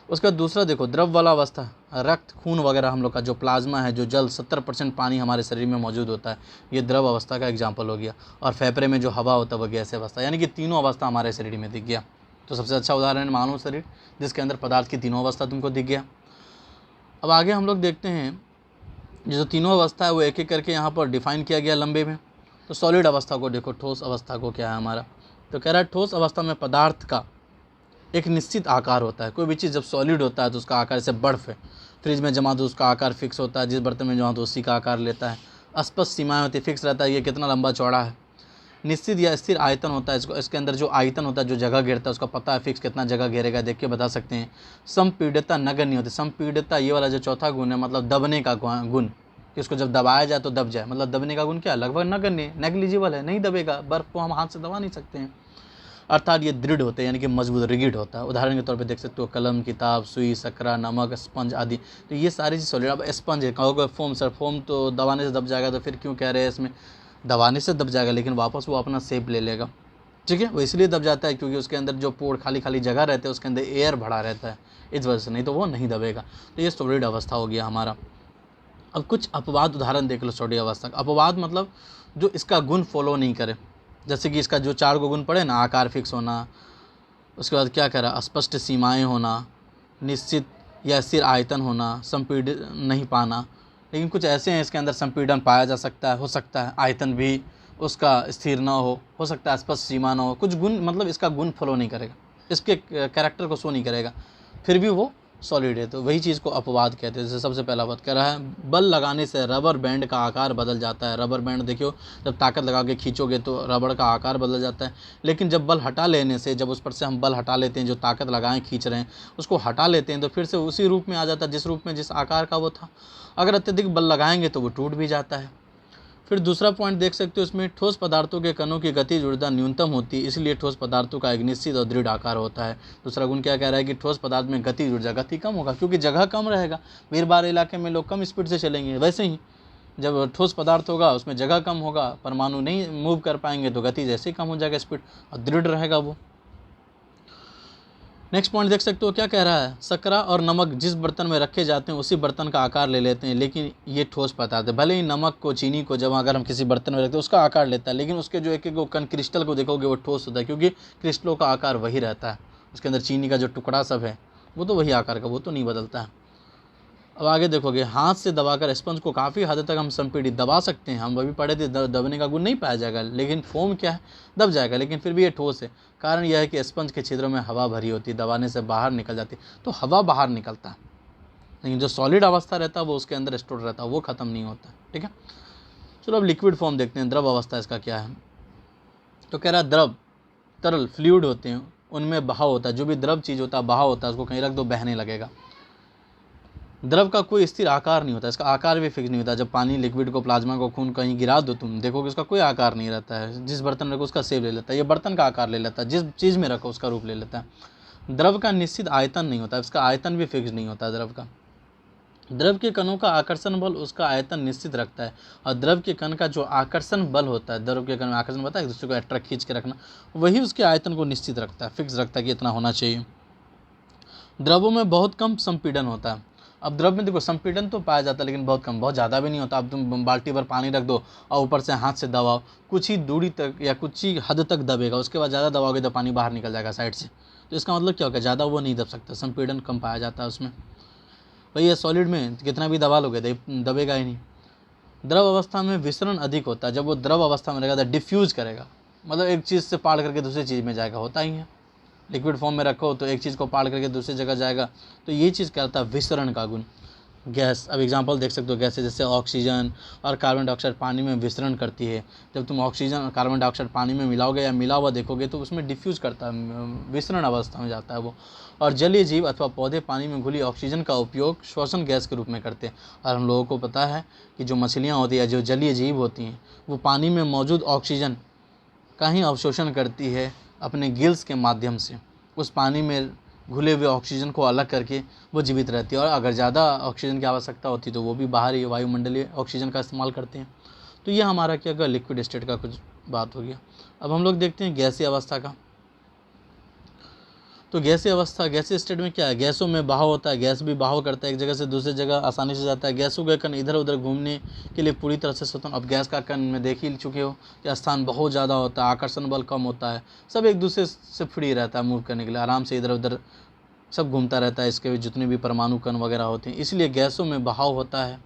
उसका दूसरा देखो द्रव वाला अवस्था, रक्त खून वगैरह हम लोग का जो प्लाज्मा है, जो जल 70% पानी हमारे शरीर में मौजूद होता है, ये द्रव अवस्था का एग्जाम्पल हो गया। और फेफड़े में जो हवा होता है वो गैस अवस्था, यानी कि तीनों अवस्था हमारे शरीर में दिख गया। तो सबसे अच्छा उदाहरण है मानव शरीर, जिसके अंदर पदार्थ की तीनों अवस्था तुमको दिख गया। अब आगे हम लोग देखते हैं जो तीनों अवस्था है वो एक एक करके यहाँ पर डिफाइन किया गया लंबे में। तो सॉलिड अवस्था को देखो, ठोस अवस्था को क्या है हमारा, तो कह रहा है ठोस अवस्था में पदार्थ का एक निश्चित आकार होता है। कोई भी चीज़ जब सॉलिड होता है तो उसका आकार, जैसे बर्फ़ है, फ्रिज में जमा तो उसका आकार फिक्स होता है, जिस बर्तन में जमा तो उसी का आकार लेता है, स्पष्ट सीमाएं होती है, फिक्स रहता है ये कितना लंबा चौड़ा है। निश्चित या स्थिर आयतन होता है, इसके अंदर जो आयतन होता है, जो जगह घेरता है उसका पता है फिक्स कितना जगह घेरेगा, देख के बता सकते हैं। संपीड़ितता नगण्य होती है। संपीड़ितता ये वाला जो चौथा गुण है, मतलब दबने का गुण, कि उसको जब दबाया जाए तो दब जाए, मतलब दबने का गुण क्या है, लगभग नगण्य, नेग्लिजिबल है, नहीं दबेगा। बर्फ़ को हम हाथ से दबा नहीं सकते हैं। अर्थात ये दृढ़ होते हैं, यानी कि मजबूत, रिगिड होता है। उदाहरण के तौर पे देख सकते हो कलम, किताब, सुई, सकरा, नमक, स्पंज आदि। तो ये सारी चीज़ सॉलिड। अब स्पंज है, कहोगे फोम, सर फोम तो दबाने से दब जाएगा, तो फिर क्यों कह रहे हैं इसमें दबाने से दब जाएगा, लेकिन वापस वो अपना शेप ले लेगा। ठीक है। वो इसलिए दब जाता है क्योंकि उसके अंदर जो पोर खाली खाली जगह रहते हैं उसके अंदर एयर भरा रहता है, इस वजह से, नहीं तो वो नहीं दबेगा। तो ये सॉलिड अवस्था हो गया हमारा। अब कुछ अपवाद उदाहरण देख लो सॉलिड अवस्था का। अपवाद मतलब जो इसका गुण फॉलो नहीं करे, जैसे कि इसका जो 4 गुण पड़े ना, आकार फिक्स होना, उसके बाद क्या कह रहा, स्पष्ट सीमाएं होना, निश्चित या स्थिर आयतन होना, संपीड़न नहीं पाना। लेकिन कुछ ऐसे हैं इसके अंदर संपीड़न पाया जा सकता है, हो सकता है आयतन भी उसका स्थिर ना हो सकता है स्पष्ट सीमा ना हो। कुछ गुण मतलब इसका गुण फॉलो नहीं करेगा, इसके कैरेक्टर को शो नहीं करेगा, फिर भी वो सॉलिड है, तो वही चीज़ को अपवाद कहते हैं। जैसे सबसे पहला बात कह रहा है, बल लगाने से रबर बैंड का आकार बदल जाता है। रबर बैंड देखियो, जब ताकत लगा के खींचोगे तो रबड़ का आकार बदल जाता है, लेकिन जब बल हटा लेने से, जब उस पर से हम बल हटा लेते हैं, जो ताकत लगाएं खींच रहे हैं उसको हटा लेते हैं, तो फिर से उसी रूप में आ जाता है जिस रूप में, जिस आकार का वो था। अगर अत्यधिक बल लगाएंगे तो वो टूट भी जाता है। फिर दूसरा पॉइंट देख सकते हो इसमें, ठोस पदार्थों के कणों की गतिज ऊर्जा न्यूनतम होती है, इसलिए ठोस पदार्थों का एक निश्चित और दृढ़ आकार होता है। दूसरा गुण क्या कह रहा है कि ठोस पदार्थ में गतिज ऊर्जा, गति कम होगा क्योंकि जगह कम रहेगा। भीड़ भाड़ इलाके में लोग कम स्पीड से चलेंगे, वैसे ही जब ठोस पदार्थ होगा उसमें जगह कम होगा, परमाणु नहीं मूव कर पाएंगे तो गति जैसे ही कम हो जाएगा, स्पीड, और दृढ़ रहेगा वो। नेक्स्ट पॉइंट देख सकते हो क्या कह रहा है, शक्कर और नमक जिस बर्तन में रखे जाते हैं उसी बर्तन का आकार ले लेते हैं, लेकिन ये ठोस पदार्थ है। भले ही नमक को, चीनी को जब अगर हम किसी बर्तन में रखते हैं उसका आकार लेता है, लेकिन उसके जो एक एक कण क्रिस्टल को देखोगे वो ठोस होता है, क्योंकि क्रिस्टलों का आकार वही रहता है। उसके अंदर चीनी का जो टुकड़ा सब है वो तो वही आकार का, वो तो नहीं बदलता है। अब आगे देखोगे, हाथ से दबाकर स्पंज को काफ़ी हद तक हम संपीड़ित दबा सकते हैं। हम अभी पढ़े थे दबने का गुण नहीं पाया जाएगा, लेकिन फोम क्या है, दब जाएगा, लेकिन फिर भी ये ठोस है। कारण यह है कि स्पंज के छिद्रों में हवा भरी होती है, दबाने से बाहर निकल जाती है, तो हवा बाहर निकलता है, लेकिन जो सॉलिड अवस्था रहता है वो उसके अंदर स्टोर रहता है, वो ख़त्म नहीं होता। ठीक है, चलो अब लिक्विड फॉर्म देखते हैं, द्रव अवस्था इसका क्या है। तो कह रहा है द्रव, तरल, फ्लूइड होते हैं, उनमें बहाव होता है। जो भी द्रव चीज़ होता है बहाव होता है, उसको कहीं रख दो बहने लगेगा। द्रव का कोई स्थिर आकार नहीं होता, इसका आकार भी फिक्स नहीं होता। जब पानी, लिक्विड को, प्लाज्मा को, खून कहीं गिरा दो तुम, देखोगे उसका कोई आकार नहीं रहता है। जिस बर्तन में रखो उसका शेप ले लेता है, ये बर्तन का आकार ले लेता है, जिस चीज़ में रखो उसका रूप ले लेता है। द्रव का निश्चित आयतन नहीं होता, इसका आयतन भी फिक्स नहीं होता द्रव का। द्रव के कणों का आकर्षण बल उसका आयतन निश्चित रखता है, और द्रव के कण का जो आकर्षण बल होता है, द्रव के कण में आकर्षण होता है, एक दूसरे को अट्रैक्ट खींच के रखना, वही उसके आयतन को निश्चित रखता है, फिक्स रखता है कि इतना होना चाहिए। द्रवों में बहुत कम संपीड़न होता है। अब द्रव में देखो संपीड़न तो पाया जाता है, लेकिन बहुत कम, बहुत ज़्यादा भी नहीं होता। अब तुम बाल्टी भर पानी रख दो और ऊपर से हाथ से दबाओ, कुछ ही दूरी तक या कुछ ही हद तक दबेगा, उसके बाद ज़्यादा दबाओगे तो पानी बाहर निकल जाएगा साइड से। तो इसका मतलब क्या होगा, ज़्यादा वो नहीं दब सकता, संपीड़न कम पाया जाता है उसमें। वही है सॉलिड में कितना भी दबा लोगे दबेगा ही नहीं। द्रव अवस्था में विसरण अधिक होता है। जब वो द्रव अवस्था में रहेगा तो डिफ्यूज़ करेगा, मतलब एक चीज़ से पार करके दूसरी चीज़ में जाएगा, होता ही है। लिक्विड फॉर्म में रखो तो एक चीज़ को पार करके दूसरी जगह जाएगा, तो ये चीज़ कहता है विसरण का गुण। गैस, अब एग्जांपल देख सकते हो, गैसें जैसे ऑक्सीजन और कार्बन डाइऑक्साइड पानी में विसरण करती है। जब तुम ऑक्सीजन और कार्बन डाइऑक्साइड पानी में मिलाओगे या मिला हुआ देखोगे तो उसमें डिफ्यूज़ करता है, विसरण अवस्था में जाता है वो। और जलीय जीव अथवा पौधे पानी में घुली ऑक्सीजन का उपयोग श्वसन गैस के रूप में करते हैं। और हम लोगों को पता है कि जो मछलियाँ होती है, जो जलीय जीव होती हैं, वो पानी में मौजूद ऑक्सीजन का ही अवशोषण करती है अपने गिल्स के माध्यम से। उस पानी में घुले हुए ऑक्सीजन को अलग करके वो जीवित रहती है, और अगर ज़्यादा ऑक्सीजन की आवश्यकता होती है तो वो भी बाहरी वायुमंडलीय ऑक्सीजन का इस्तेमाल करते हैं। तो ये हमारा क्या होगा, लिक्विड स्टेट का कुछ बात हो गया। अब हम लोग देखते हैं गैसीय अवस्था का। तो गैसीय अवस्था, गैसीय स्टेट में क्या है, गैसों में बहाव होता है, गैस भी बहाव करता है, एक जगह से दूसरी जगह आसानी से जाता है। गैसों के कण इधर उधर घूमने के लिए पूरी तरह से स्वतंत्र। अब गैस का कण में देख ही चुके हो कि स्थान बहुत ज़्यादा होता है, आकर्षण बल कम होता है, सब एक दूसरे से फ्री रहता है, मूव करने के लिए आराम से इधर उधर सब घूमता रहता है, इसके जितने भी परमाणु कण वगैरह होते हैं, इसलिए गैसों में बहाव होता है।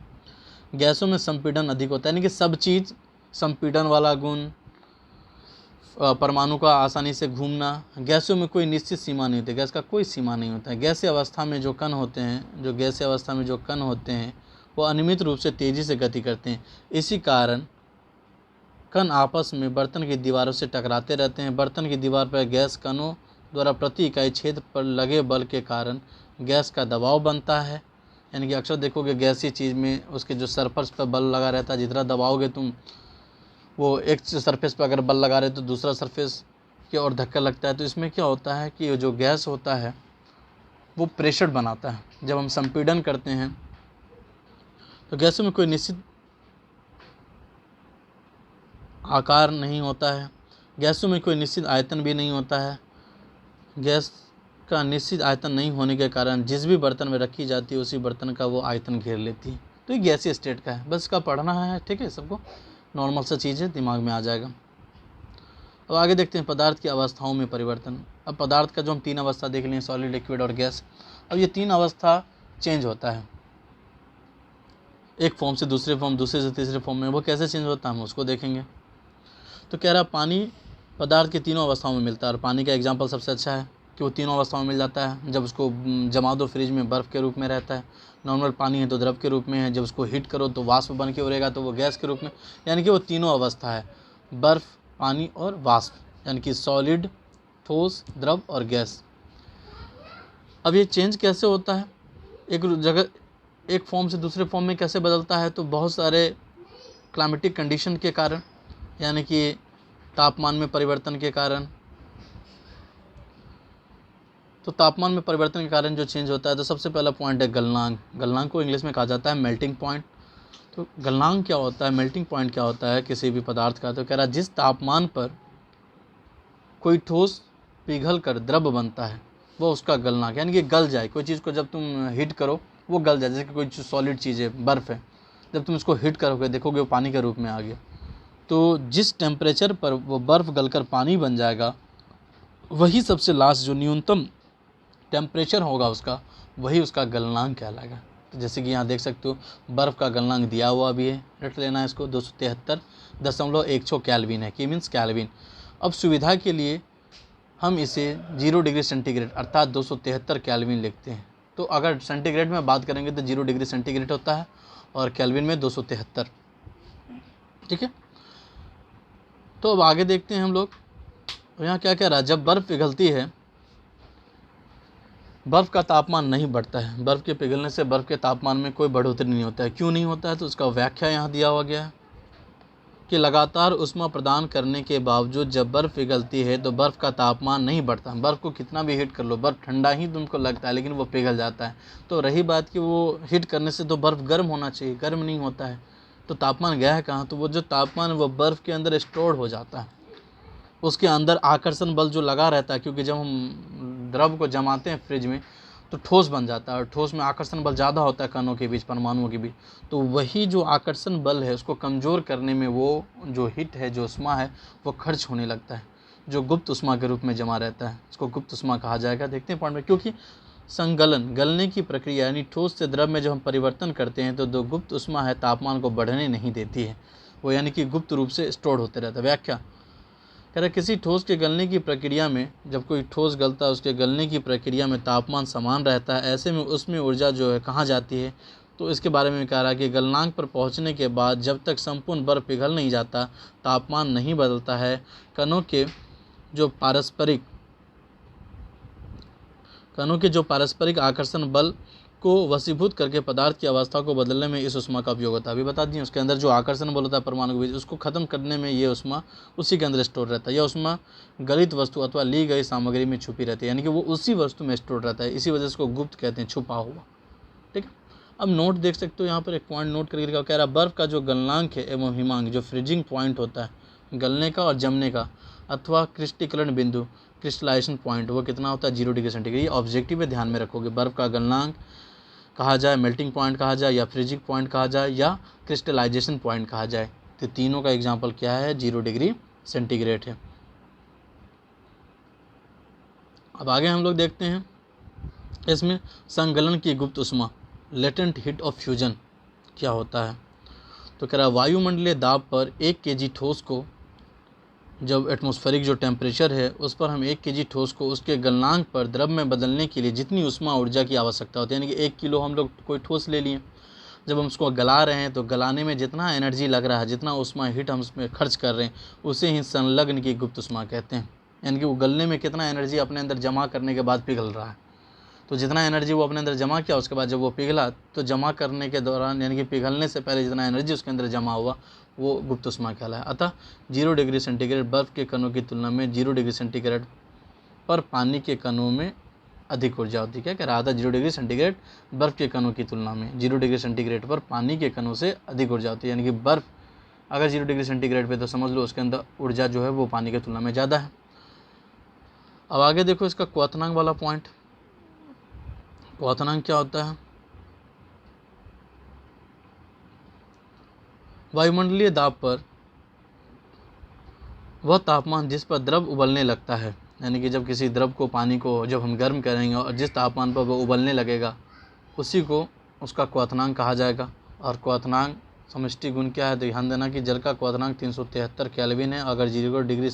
गैसों में संपीड़न अधिक होता है, यानी कि सब चीज़, संपीड़न वाला गुण, परमाणु का आसानी से घूमना। गैसों में कोई निश्चित सीमा नहीं होती, गैस का कोई सीमा नहीं होता है। गैसीय अवस्था में जो कण होते हैं, जो गैसीय अवस्था में जो कण होते हैं वो अनियमित रूप से तेज़ी से गति करते हैं। इसी कारण कण आपस में बर्तन की दीवारों से टकराते रहते हैं। बर्तन की दीवार पर गैस कणों द्वारा प्रति इकाई छेद पर लगे बल के कारण गैस का दबाव बनता है। यानी कि अक्सर देखोगे गैसीय चीज़ में उसके जो सरफेस पर बल लगा रहता है, जितना दबाओगे तुम, वो एक सरफेस पर अगर बल लगा रहे तो दूसरा सरफेस की ओर धक्का लगता है। तो इसमें क्या होता है कि जो गैस होता है वो प्रेशर बनाता है। जब हम संपीड़न करते हैं तो गैसों में कोई निश्चित आकार नहीं होता है। गैसों में कोई निश्चित आयतन भी नहीं होता है। गैस का निश्चित आयतन नहीं होने के कारण जिस भी बर्तन में रखी जाती है उसी बर्तन का वो आयतन घेर लेती है। तो ये गैसीय स्टेट का है, बस इसका पढ़ना है, ठीक है, सबको नॉर्मल सा चीज़ है, दिमाग में आ जाएगा। अब आगे देखते हैं पदार्थ की अवस्थाओं में परिवर्तन। अब पदार्थ का जो हम 3 अवस्था देख लिए, सॉलिड, लिक्विड और गैस। अब ये 3 अवस्था चेंज होता है एक फॉर्म से दूसरे फॉर्म, दूसरे से तीसरे फॉर्म में। वो कैसे चेंज होता है हम उसको देखेंगे। तो कह रहा पानी पदार्थ की तीनों अवस्थाओं में मिलता है, और पानी का एग्जाम्पल सबसे अच्छा है कि वो तीनों अवस्थाओं में मिल जाता है। जब उसको जमा दो फ्रिज में, बर्फ़ के रूप में रहता है। नॉर्मल पानी है तो द्रव के रूप में है। जब उसको हीट करो तो वाष्प बन के उड़ेगा, तो वो गैस के रूप में। यानी कि वो तीनों अवस्था है, बर्फ़, पानी और वाष्प, यानी कि सॉलिड, ठोस, द्रव और गैस। अब ये चेंज कैसे होता है, एक जगह एक फॉर्म से दूसरे फॉर्म में कैसे बदलता है? तो बहुत सारे क्लाइमेटिक कंडीशन के कारण, यानी कि तापमान में परिवर्तन के कारण। तो तापमान में परिवर्तन के कारण जो चेंज होता है, तो सबसे पहला पॉइंट है गलनांक। गलनांक को इंग्लिश में कहा जाता है मेल्टिंग पॉइंट। तो गलनांक क्या होता है, मेल्टिंग पॉइंट क्या होता है किसी भी पदार्थ का? तो कह रहा है जिस तापमान पर कोई ठोस पिघल कर द्रव बनता है वो उसका गलनांक, यानी कि गल जाए। कोई चीज़ को जब तुम हीट करो वो गल जाए, जैसे कि कोई सॉलिड चीज़ है, बर्फ़ है, जब तुम इसको हीट करोगे देखोगे वो पानी के रूप में आ गया। तो जिस टेम्परेचर पर वो बर्फ़ गलकर पानी बन जाएगा, वही सबसे लास्ट जो न्यूनतम टेम्परेचर होगा उसका, वही उसका गलनांक कहलाएगा। तो जैसे कि यहाँ देख सकते हो बर्फ़ का गलनांक दिया हुआ भी है, रट लेना है इसको, 273.16 केल्विन है, की मीन्स केल्विन। अब सुविधा के लिए हम इसे 0 डिग्री सेंटीग्रेड अर्थात 273 केल्विन लिखते हैं। तो अगर सेंटीग्रेड में बात करेंगे तो 0 डिग्री सेंटीग्रेड होता है और केल्विन में 273, ठीक है। तो अब आगे देखते हैं हम लोग, यहाँ क्या कह रहा है, जब बर्फ़ पिघलती है बर्फ़ का तापमान नहीं बढ़ता है। बर्फ़ के पिघलने से बर्फ़ के तापमान में कोई बढ़ोतरी नहीं होता है। क्यों नहीं होता है? तो उसका व्याख्या यहाँ दिया हुआ गया है कि लगातार ऊष्मा प्रदान करने के बावजूद जब बर्फ़ पिघलती है तो बर्फ़ का तापमान नहीं बढ़ता। बर्फ़ को कितना भी हीट कर लो, बर्फ़ ठंडा ही तुमको लगता है, लेकिन वो पिघल जाता है। तो रही बात कि वो हीट करने से तो बर्फ़ गर्म होना चाहिए, गर्म नहीं होता है, तो तापमान गया है कहाँ? तो वो जो तापमान वो बर्फ़ के अंदर स्टोर हो जाता है। उसके अंदर आकर्षण बल जो लगा रहता है, क्योंकि जब हम द्रव को जमाते हैं फ्रिज में तो ठोस बन जाता है, और ठोस में आकर्षण बल ज़्यादा होता है कणों के बीच, परमाणुओं के बीच। तो वही जो आकर्षण बल है उसको कमज़ोर करने में वो जो हीट है, जो उष्मा है, वो खर्च होने लगता है, जो गुप्त उष्मा के रूप में जमा रहता है। इसको गुप्त उष्मा कहा जाएगा। देखते हैं पॉइंट में, क्योंकि संगलन, गलने की प्रक्रिया यानी ठोस से द्रव में जब हम परिवर्तन करते हैं तो जो गुप्त उष्मा है तापमान को बढ़ने नहीं देती है, वो यानी कि गुप्त रूप से स्टोर होते रहता है। व्याख्या कह रहा किसी ठोस के गलने की प्रक्रिया में, जब कोई ठोस गलता है उसके गलने की प्रक्रिया में तापमान समान रहता है, ऐसे में उसमें ऊर्जा जो है कहाँ जाती है? तो इसके बारे में कह रहा है कि गलनांक पर पहुँचने के बाद जब तक संपूर्ण बर्फ पिघल नहीं जाता तापमान नहीं बदलता है। कणों के जो पारस्परिक आकर्षण बल को वशीभूत करके पदार्थ की अवस्था को बदलने में इस उष्मा का उपयोग होता है। अभी बता दिए, उसके अंदर जो आकर्षण बल होता है परमाणु के बीच, उसको खत्म करने में ये उष्मा उसी के अंदर स्टोर रहता है। यह उष्मा गलित वस्तु अथवा ली गई सामग्री में छुपी रहती है, यानी कि वो उसी वस्तु में स्टोर रहता है, इसी वजह से उसको गुप्त कहते हैं, छुपा हुआ, ठीक है। अब नोट देख सकते हो, यहाँ पर एक पॉइंट नोट करके कह रहा है बर्फ़ का जो गलनांक है एवं हिमांक, जो फ्रीजिंग पॉइंट होता है गलने का और जमने का, अथवा क्रिस्टीकरण बिंदु, क्रिस्टलाइजेशन पॉइंट, वो कितना होता है? 0 डिग्री सेंटीग्रेड। ये ऑब्जेक्टिव में ध्यान में रखोगे, बर्फ़ का गलनांक कहा जाए, मेल्टिंग पॉइंट कहा जाए, या फ्रीजिंग पॉइंट कहा जाए, या क्रिस्टलाइजेशन पॉइंट कहा जाए। तो तीनों का एग्जाम्पल क्या है? 0 डिग्री सेंटीग्रेड है। अब आगे हम लोग देखते हैं इसमें संगलन की गुप्त उष्मा, लेटेंट हीट ऑफ फ्यूजन क्या होता है? तो कह रहा है वायुमंडलीय दाब पर 1 kg ठोस को, जब एटमॉस्फेरिक जो टेम्परेचर है उस पर हम 1 kg ठोस को उसके गलनांक पर द्रव में बदलने के लिए जितनी उष्मा ऊर्जा की आवश्यकता होती है, यानी कि 1 किलो हम लोग कोई ठोस ले लिए, जब हम उसको गला रहे हैं तो गलाने में जितना एनर्जी लग रहा है, जितना उष्मा हीट हम उसमें खर्च कर रहे हैं, उसे ही संलग्न की गुप्त उष्मा कहते हैं। यानी कि वो गलने में कितना एनर्जी अपने अंदर जमा करने के बाद पिघल रहा है, तो जितना एनर्जी वो अपने अंदर जमा किया उसके बाद जब वो पिघला तो जमा करने के दौरान, यानी कि पिघलने से पहले जितना एनर्जी उसके अंदर जमा हुआ वो गुप्त उष्मा कहलाया। अतः 0 डिग्री सेंटीग्रेड बर्फ़ के कणों की तुलना में 0 डिग्री सेंटीग्रेड पर पानी के कणों में अधिक ऊर्जा होती है। क्या कह रहा था? 0 डिग्री सेंटीग्रेड बर्फ़ के कणों की तुलना में 0 डिग्री सेंटीग्रेड पर पानी के कणों से अधिक ऊर्जा होती है, यानी कि बर्फ़ अगर 0 डिग्री सेंटीग्रेड पे तो समझ लो उसके अंदर ऊर्जा जो है वो पानी की तुलना में ज़्यादा है। अब आगे देखो इसका क्वथनांक वाला पॉइंट। क्वथनांक क्या होता है? वायुमंडलीय दाब पर वह तापमान जिस पर द्रव उबलने लगता है, यानी कि जब किसी द्रव को, पानी को जब हम गर्म करेंगे और जिस तापमान पर वह उबलने लगेगा उसी को उसका क्वथनांक कहा जाएगा। और क्वथनांक समष्टि गुण क्या है? ध्यान देना कि जल का क्वथनांक 373 केल्विन है। अगर 0 डिग्री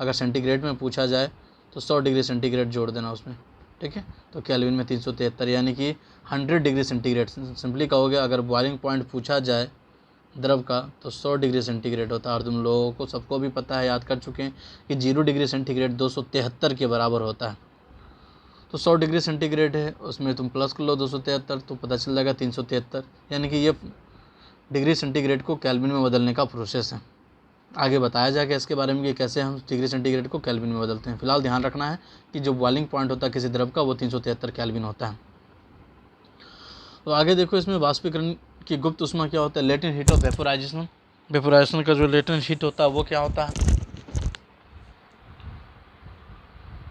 अगर सेंटीग्रेड में पूछा जाए तो 100 डिग्री सेंटीग्रेड जोड़ देना उसमें, ठीक है। तो केल्विन में 373 यानी कि 100 डिग्री सेंटीग्रेड। सिंपली कहोगे अगर बॉइलिंग पॉइंट पूछा जाए द्रव का तो 100 डिग्री सेंटीग्रेड होता है। और तुम लोगों को सबको भी पता है, याद कर चुके हैं कि 0 डिग्री सेंटीग्रेड 273 के बराबर होता है। तो 100 डिग्री सेंटीग्रेड है, उसमें तुम प्लस कर लो 273 तो पता चल जाएगा 373, यानी कि ये डिग्री सेंटीग्रेड को केल्विन में बदलने का प्रोसेस है। आगे बताया जाएगा इसके बारे में कि कैसे हम डिग्री सेंटीग्रेड को केल्विन में बदलते हैं। फिलहाल ध्यान रखना है कि जो बॉइलिंग पॉइंट होता है किसी द्रव का वो 373 केल्विन होता है। तो आगे देखो इसमें वाष्पीकरण की गुप्त ऊष्मा क्या होता है? Latent heat of vaporisation. Vaporisation का जो लेटेंट हीट होता है वो क्या होता है?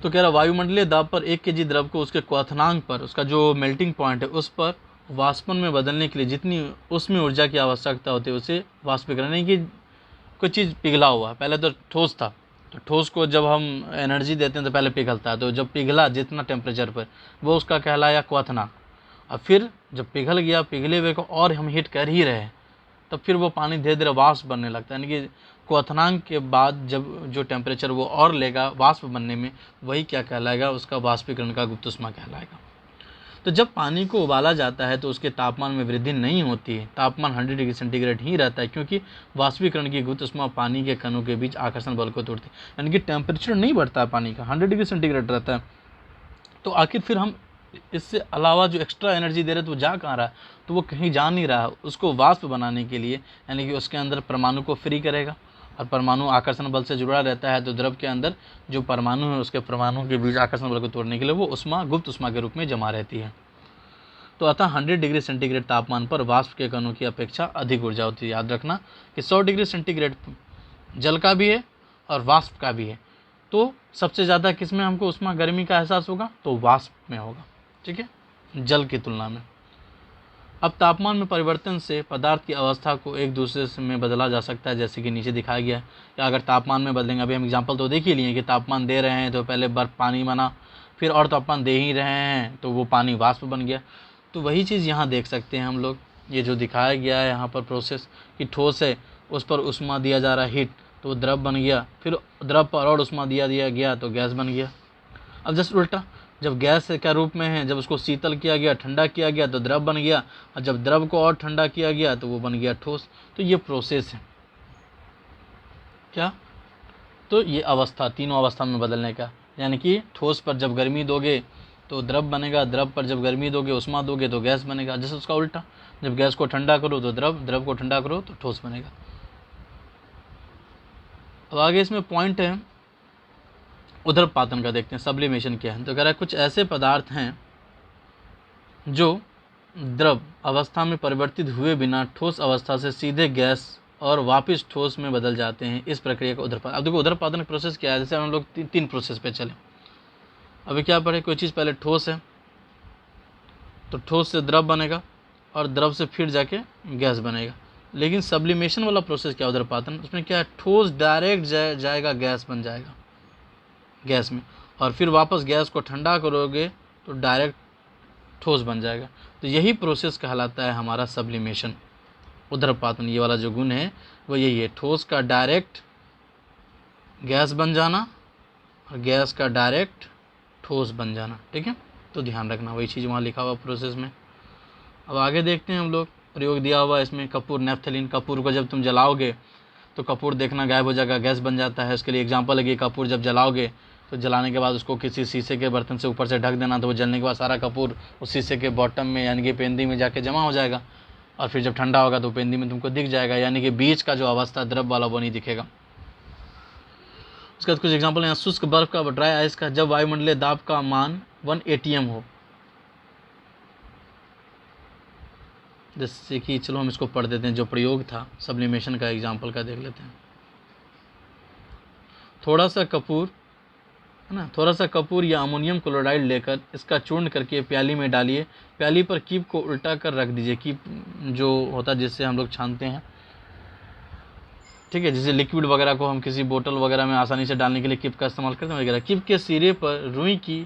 तो कह रहा वायुमंडलीय दाब पर 1 kg द्रव को उसके क्वथनांक पर, उसका जो मेल्टिंग पॉइंट है उस पर वाष्पन में बदलने के लिए जितनी उसमें ऊर्जा की आवश्यकता होती है उसे वाष्पीकरण। यानी कि कोई चीज़ पिघला हुआ, पहले तो ठोस था, तो ठोस को जब हम एनर्जी देते हैं तो पहले पिघलता है, तो जब पिघला जितना टेम्परेचर पर वो उसका कहलाया क्वथनांक। और फिर जब पिघल गया, पिघले हुए को और हम हीट कर ही रहे हैं तब फिर वो पानी धीरे धीरे वाष्प बनने लगता है। यानी कि क्वथनांक के बाद जब जो टेम्परेचर वो और लेगा वाष्प बनने में, वही क्या कहलाएगा? उसका वाष्पीकरण का गुप्त ऊष्मा कहलाएगा। तो जब पानी को उबाला जाता है तो उसके तापमान में वृद्धि नहीं होती है, तापमान 100 डिग्री सेंटीग्रेड ही रहता है, क्योंकि वाष्पीकरण की गुप्त ऊष्मा पानी के कणों के बीच आकर्षण बल को तोड़ती है। यानी कि टेम्परेचर नहीं बढ़ता है पानी का, 100 डिग्री सेंटीग्रेड रहता है। तो आखिर फिर हम इससे अलावा जो एक्स्ट्रा एनर्जी दे रहे हैं तो वो जा कहाँ रहा है? तो वो कहीं जा नहीं रहा है। उसको वाष्प बनाने के लिए, यानी कि उसके अंदर परमाणु को फ्री करेगा, और परमाणु आकर्षण बल से जुड़ा रहता है। तो द्रव के अंदर जो परमाणु है उसके परमाणु के बीच आकर्षण बल को तोड़ने के लिए वो ऊष्मा गुप्त ऊष्मा के रूप में जमा रहती है। तो अतः 100 डिग्री सेंटीग्रेड तापमान पर वाष्प के कणों की अपेक्षा अधिक ऊर्जा होती है। याद रखना कि 100 डिग्री सेंटीग्रेड जल का भी है और वाष्प का भी है। तो सबसे ज़्यादा किस में हमको ऊष्मा गर्मी का एहसास होगा? तो वाष्प में होगा, ठीक है, जल की तुलना में। अब तापमान में परिवर्तन से पदार्थ की अवस्था को एक दूसरे से में बदला जा सकता है, जैसे कि नीचे दिखाया गया है। या अगर तापमान में बदलेंगे, अभी हम एग्जांपल तो देख ही लिए कि तापमान दे रहे हैं तो पहले बर्फ पानी बना, फिर और तापमान दे ही रहे हैं तो वो पानी वाष्प बन गया। तो वही चीज़ यहाँ देख सकते हैं हम लोग, ये जो दिखाया गया है यहाँ पर प्रोसेस कि ठोस है उस पर ऊष्मा दिया जा रहा है हीट, तो वो द्रव बन गया, फिर द्रव पर और ऊष्मा दिया गया तो गैस बन गया। अब जस्ट उल्टा, जब गैस क्या रूप में है, जब उसको शीतल किया गया, ठंडा किया गया तो द्रव बन गया, और जब द्रव को और ठंडा किया गया तो वो बन गया ठोस। तो ये प्रोसेस है क्या? तो ये अवस्था, तीनों अवस्था में बदलने का, यानी कि ठोस पर जब गर्मी दोगे तो द्रव बनेगा, द्रव पर जब गर्मी दोगे, उष्मा दोगे तो गैस बनेगा। जैसे उसका उल्टा, जब गैस को ठंडा करो तो द्रव, द्रव को ठंडा करो तो ठोस बनेगा। अब आगे इसमें पॉइंट है उदरपातन का, देखते हैं सब्लिमेशन क्या है। तो कह रहा है कुछ ऐसे पदार्थ हैं जो द्रव अवस्था में परिवर्तित हुए बिना ठोस अवस्था से सीधे गैस और वापस ठोस में बदल जाते हैं। इस प्रक्रिया का उदरपातन। अब देखो उदरपातन प्रोसेस क्या है, जैसे हम लोग तीन प्रोसेस पे चले। अभी क्या पढ़े, कोई चीज़ पहले ठोस है तो ठोस से द्रव बनेगा और द्रव से फिर जाके गैस बनेगा। लेकिन सब्लिमेशन वाला प्रोसेस क्या है उदरपातन, उसमें क्या है, ठोस डायरेक्ट जाएगा, गैस बन जाएगा गैस में, और फिर वापस गैस को ठंडा करोगे तो डायरेक्ट ठोस बन जाएगा। तो यही प्रोसेस कहलाता है हमारा सब्लिमेशन, उदरपातन। ये वाला जो गुण है वो यही है, ठोस का डायरेक्ट गैस बन जाना और गैस का डायरेक्ट ठोस बन जाना, ठीक है। तो ध्यान रखना, वही चीज़ वहाँ लिखा हुआ प्रोसेस में। अब आगे देखते हैं हम लोग, प्रयोग दिया हुआ इसमें कपूर, नेफ्थलीन। कपूर को जब तुम जलाओगे तो कपूर देखना गायब हो जाएगा, गैस बन जाता है। उसके लिए एग्जांपल है कि कपूर जब जलाओगे तो जलाने के बाद उसको किसी शीशे के बर्तन से ऊपर से ढक देना, तो वो जलने के बाद सारा कपूर उस शीशे के बॉटम में यानी कि पेंदी में जाके जमा हो जाएगा, और फिर जब ठंडा होगा तो पेंदी में तुमको दिख जाएगा, यानी कि बीच का जो अवस्था द्रव वाला वो नहीं दिखेगा। उसके बाद कुछ एग्जाम्पल यहाँ, शुष्क बर्फ का, ड्राई आइस का, जब वायुमंडलीय दाब का मान 1 atm हो, जैसे कि चलो हम इसको पढ़ देते हैं, जो प्रयोग था सब्लिमेशन का एग्जाम्पल का देख लेते हैं। थोड़ा सा कपूर है ना, थोड़ा सा कपूर या अमोनियम क्लोराइड लेकर इसका चूर्ण करके प्याली में डालिए। प्याली पर कीप को उल्टा कर रख दीजिए। कीप जो होता है जिससे हम लोग छानते हैं, ठीक है, जैसे लिक्विड वगैरह को हम किसी बोतल वगैरह में आसानी से डालने के लिए कीप का इस्तेमाल करते हैं वगैरह। कीप के सिरे पर रुई की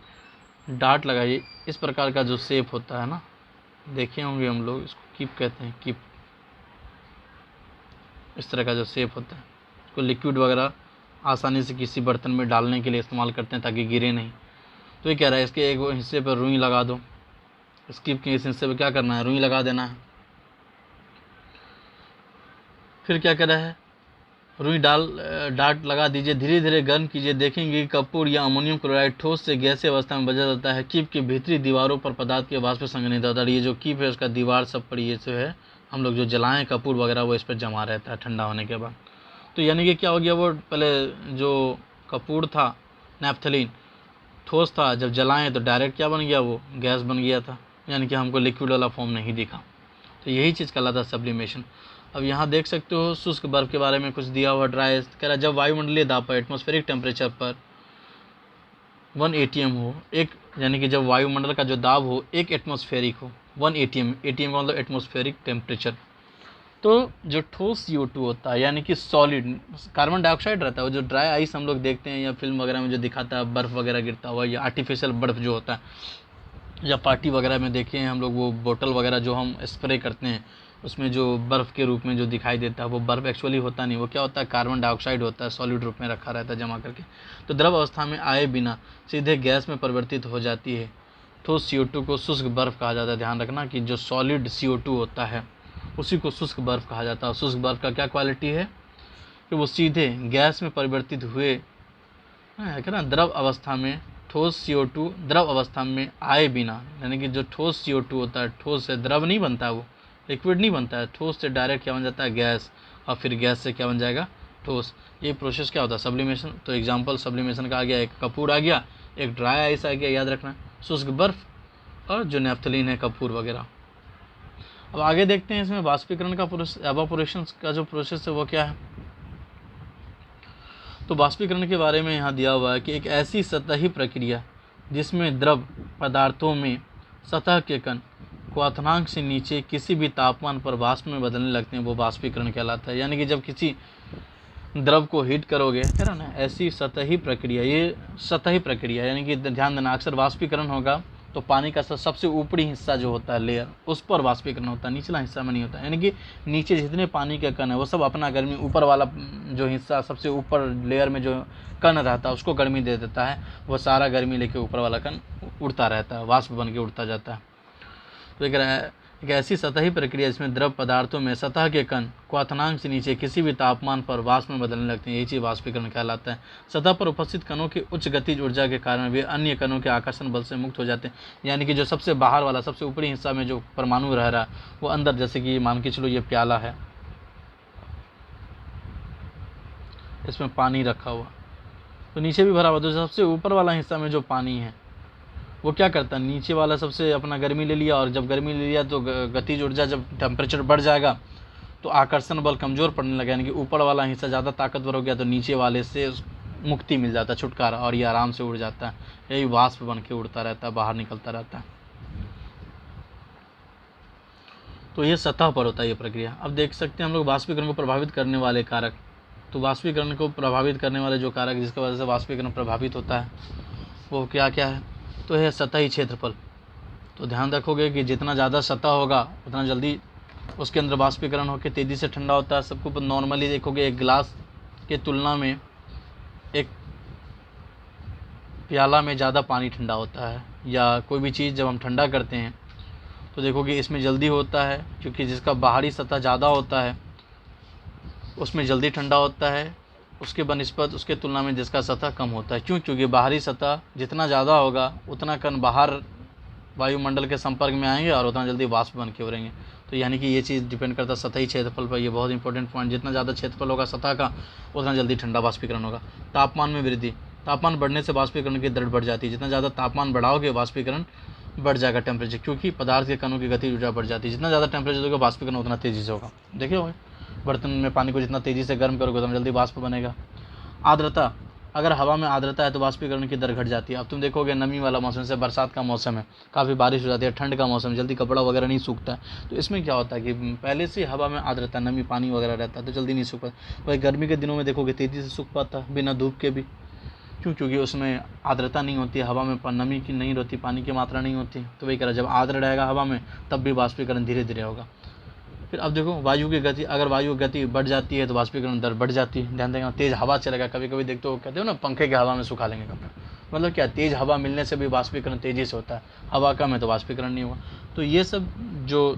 डाट लगाइए। इस प्रकार का जो शेप होता है ना, देखे होंगे हम लोग, इसको कीप कहते हैं, कीप। इस तरह का जो शेप होता है, इसको लिक्विड वगैरह आसानी से किसी बर्तन में डालने के लिए इस्तेमाल करते हैं ताकि गिरे नहीं। तो ये कह रहा है इसके एक हिस्से पर रुई लगा दो। इस कीप के इस हिस्से पर क्या करना है, रुई लगा देना है। फिर क्या कह रहा है, रुई डाट लगा दीजिए, धीरे धीरे गर्म कीजिए। देखेंगे कि कपूर या अमोनियम क्लोराइड ठोस से गैसीय अवस्था में बदल जाता है। कीप की भीतरी दीवारों पर पदार्थ के वाष्प संघनित होता है। ये जो कीप है उसका दीवार सब पर ये जो है हम लोग जो जलाएं कपूर वगैरह वो इस पर जमा रहता है ठंडा होने के बाद। तो यानी कि क्या हो गया, वो पहले जो कपूर था नैप्थलीन ठोस था, जब जलाएं तो डायरेक्ट क्या बन गया, वो गैस बन गया था, यानी कि हमको लिक्विड वाला फॉर्म नहीं दिखा। तो यही चीज़ कहलाता है सब्लिमेशन। अब यहाँ देख सकते हो शुष्क बर्फ के बारे में कुछ दिया हुआ। ड्राई कह रहा जब वायुमंडलीय दाब पर एटमॉस्फेरिक टेम्परेचर पर 1 atm हो, एक यानी कि जब वायुमंडल का जो दाब हो 1 एटमॉस्फेरिक हो, 1 atm, atm का मतलब एटमॉस्फेरिक टेम्परेचर। तो जो ठोस CO2 होता है यानी कि सॉलिड कार्बन डाइऑक्साइड रहता है, वो जो ड्राई आइस हम लोग देखते हैं या फिल्म वगैरह में जो दिखाता है बर्फ़ वगैरह गिरता हुआ, या आर्टिफिशियल बर्फ़ जो होता है, या पार्टी वगैरह में देखे हैं हम लोग वो बोतल वगैरह जो हम स्प्रे करते हैं उसमें जो बर्फ़ के रूप में जो दिखाई देता है वो बर्फ़ एक्चुअली होता नहीं, वो क्या होता है, कार्बन डाइऑक्साइड होता है, सॉलिड रूप में रखा रहता है जमा करके। तो द्रव अवस्था में आए बिना सीधे गैस में परिवर्तित हो जाती है। ठोस CO2 को शुष्क बर्फ़ कहा जाता है। ध्यान रखना कि जो सॉलिड CO2 होता है उसी को शुष्क बर्फ़ कहा जाता है। शुष्क बर्फ़ का क्या क्वालिटी है कि वो सीधे गैस में परिवर्तित हुए है ना, द्रव अवस्था में ठोस CO2 द्रव अवस्था में आए बिना, यानी कि जो ठोस CO2 होता है, ठोस से द्रव नहीं बनता है, वो लिक्विड नहीं बनता है, ठोस से डायरेक्ट क्या बन जाता है, गैस, और फिर गैस से क्या बन जाएगा, ठोस। ये प्रोसेस क्या होता है, सब्लिमेशन। तो एग्जांपल सब्लिमेशन का आ गया, एक कपूर आ गया, एक ड्राई आइस आ गया, याद रखना, शुष्क बर्फ़ और जो नैप्थलीन है कपूर वगैरह। अब आगे देखते हैं इसमें वाष्पीकरण का प्रोसेस, एवापोरेशन का जो प्रोसेस है वो क्या है। तो वाष्पीकरण के बारे में यहाँ दिया हुआ है कि एक ऐसी सतही प्रक्रिया जिसमें द्रव पदार्थों में सतह के कण क्वथनांक से नीचे किसी भी तापमान पर वाष्प में बदलने लगते हैं, वो वाष्पीकरण कहलाता है। यानी कि जब किसी द्रव को हीट करोगे है ना, ऐसी सतही प्रक्रिया, ये सतही प्रक्रिया यानी कि ध्यान देना, अक्सर वाष्पीकरण होगा तो पानी का सबसे ऊपरी हिस्सा जो होता है लेयर, उस पर वाष्पीकरण होता है, निचला हिस्सा में नहीं होता। यानी कि नीचे जितने पानी के कण है वो सब अपना गर्मी, ऊपर वाला जो हिस्सा सबसे ऊपर लेयर में जो कण रहता है उसको गर्मी दे देता है, वह सारा गर्मी लेके ऊपर वाला कण उड़ता रहता है, वाष्प बन के उड़ता जाता है। तो एक ऐसी सतही प्रक्रिया जिसमें द्रव पदार्थों में सतह के कण क्वथनांक से नीचे किसी भी तापमान पर वाष्प में बदलने लगते हैं, यही चीज़ वाष्पीकरण कहलाता है। सतह पर उपस्थित कणों की उच्च गतिज ऊर्जा के कारण वे अन्य कणों के आकर्षण बल से मुक्त हो जाते हैं। यानी कि जो सबसे बाहर वाला, सबसे ऊपरी हिस्सा में जो परमाणु रह रहा है वो अंदर, जैसे कि मान के चलो ये प्याला है, इसमें पानी रखा हुआ, तो नीचे भी भरा हुआ, तो सबसे ऊपर वाला हिस्सा में जो पानी है वो क्या करता है, नीचे वाला सबसे अपना गर्मी ले लिया, और जब गर्मी ले लिया तो गतिज ऊर्जा, जब टेम्परेचर बढ़ जाएगा तो आकर्षण बल कमज़ोर पड़ने लगा, यानी कि ऊपर वाला हिस्सा ज़्यादा ताकतवर हो गया तो नीचे वाले से मुक्ति मिल जाता है, छुटकारा, और ये आराम से उड़ जाता है। यही वाष्प बन के उड़ता रहता है, बाहर निकलता रहता है। तो ये सतह पर होता है ये प्रक्रिया। अब देख सकते हैं हम लोग वाष्पीकरण को प्रभावित करने वाले कारक। तो वाष्पीकरण को प्रभावित करने वाले जो कारक जिसकी वजह से वाष्पीकरण प्रभावित होता है वो क्या क्या है, तो है सतही क्षेत्रफल। तो ध्यान रखोगे कि जितना ज़्यादा सतह होगा उतना जल्दी उसके अंदर वाष्पीकरण होकर तेज़ी से ठंडा होता है। सबको नॉर्मली देखोगे एक गिलास के तुलना में एक प्याला में ज़्यादा पानी ठंडा होता है, या कोई भी चीज़ जब हम ठंडा करते हैं तो देखोगे इसमें जल्दी होता है, क्योंकि जिसका बाहरी सतह ज़्यादा होता है उसमें जल्दी ठंडा होता है, उसके बनिस्बत उसके तुलना में जिसका सतह कम होता है। क्यों? क्योंकि बाहरी सतह जितना ज़्यादा होगा उतना कण बाहर वायुमंडल के संपर्क में आएंगे और उतना जल्दी वाष्प बन के उड़ेंगे। तो यानी कि ये चीज़ डिपेंड करता है सतही क्षेत्रफल पर। ये बहुत इंपॉर्टेंट पॉइंट, जितना ज़्यादा क्षेत्रफल होगा सतह का उतना जल्दी ठंडा वाष्पीकरण होगा। तापमान में वृद्धि, तापमान बढ़ने से वाष्पीकरण की दर बढ़ जाती है। जितना ज़्यादा तापमान बढ़ाओगे वाष्पीकरण बढ़ जाएगा टेम्परेचर, क्योंकि पदार्थ के कणों की गति ऊर्जा बढ़ जाती है। जितना ज़्यादा टेम्परेचर होगा वाष्पीकरण उतना तेज़ी से होगा। देखिए होगा, बर्तन में पानी को जितना तेज़ी से गर्म करोगे उतना जल्दी वाष्प बनेगा। आर्द्रता, अगर हवा में आर्द्रता है तो वाष्पीकरण की दर घट जाती है। अब तुम देखोगे नमी वाला मौसम, जैसे बरसात का मौसम है, काफ़ी बारिश हो जाती है, ठंड का मौसम, जल्दी कपड़ा वगैरह नहीं सूखता है। तो इसमें क्या होता है कि पहले से हवा में आर्द्रता, नमी, पानी वगैरह रहता है तो जल्दी नहीं सूख पाता। वही गर्मी के दिनों में देखोगे तेज़ी से सूख पाता है बिना धूप के भी। क्यों? क्योंकि उसमें आर्द्रता नहीं होती है, हवा में नमी की नहीं होती, पानी की मात्रा नहीं होती। तो वही कह रहा है, जब आर्द्र रहेगा हवा में तब भी वाष्पीकरण धीरे धीरे होगा। फिर अब देखो वायु की गति, अगर वायु की गति बढ़ जाती है तो वाष्पीकरण दर बढ़ जाती है। ध्यान देना, तेज़ हवा चलेगा, कभी कभी देखते हो कहते हो ना पंखे के हवा में सुखा लेंगे कपड़े, मतलब क्या, तेज़ हवा मिलने से भी वाष्पीकरण तेज़ी से होता है, हवा कम है तो वाष्पीकरण नहीं होगा। तो ये सब जो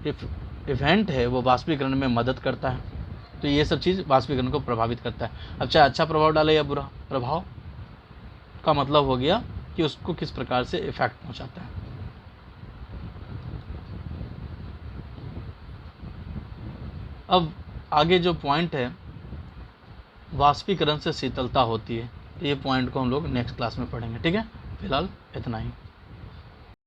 इवेंट है वो वाष्पीकरण में मदद करता है। तो ये सब चीज़ वाष्पीकरण को प्रभावित करता है। अब चाहे अच्छा प्रभाव डाले या बुरा प्रभाव, का मतलब हो गया कि उसको किस प्रकार से इफेक्ट पहुंचाता है। अब आगे जो पॉइंट है, वाष्पीकरण से शीतलता होती है, तो ये पॉइंट को हम लोग नेक्स्ट क्लास में पढ़ेंगे। ठीक है, फिलहाल इतना ही।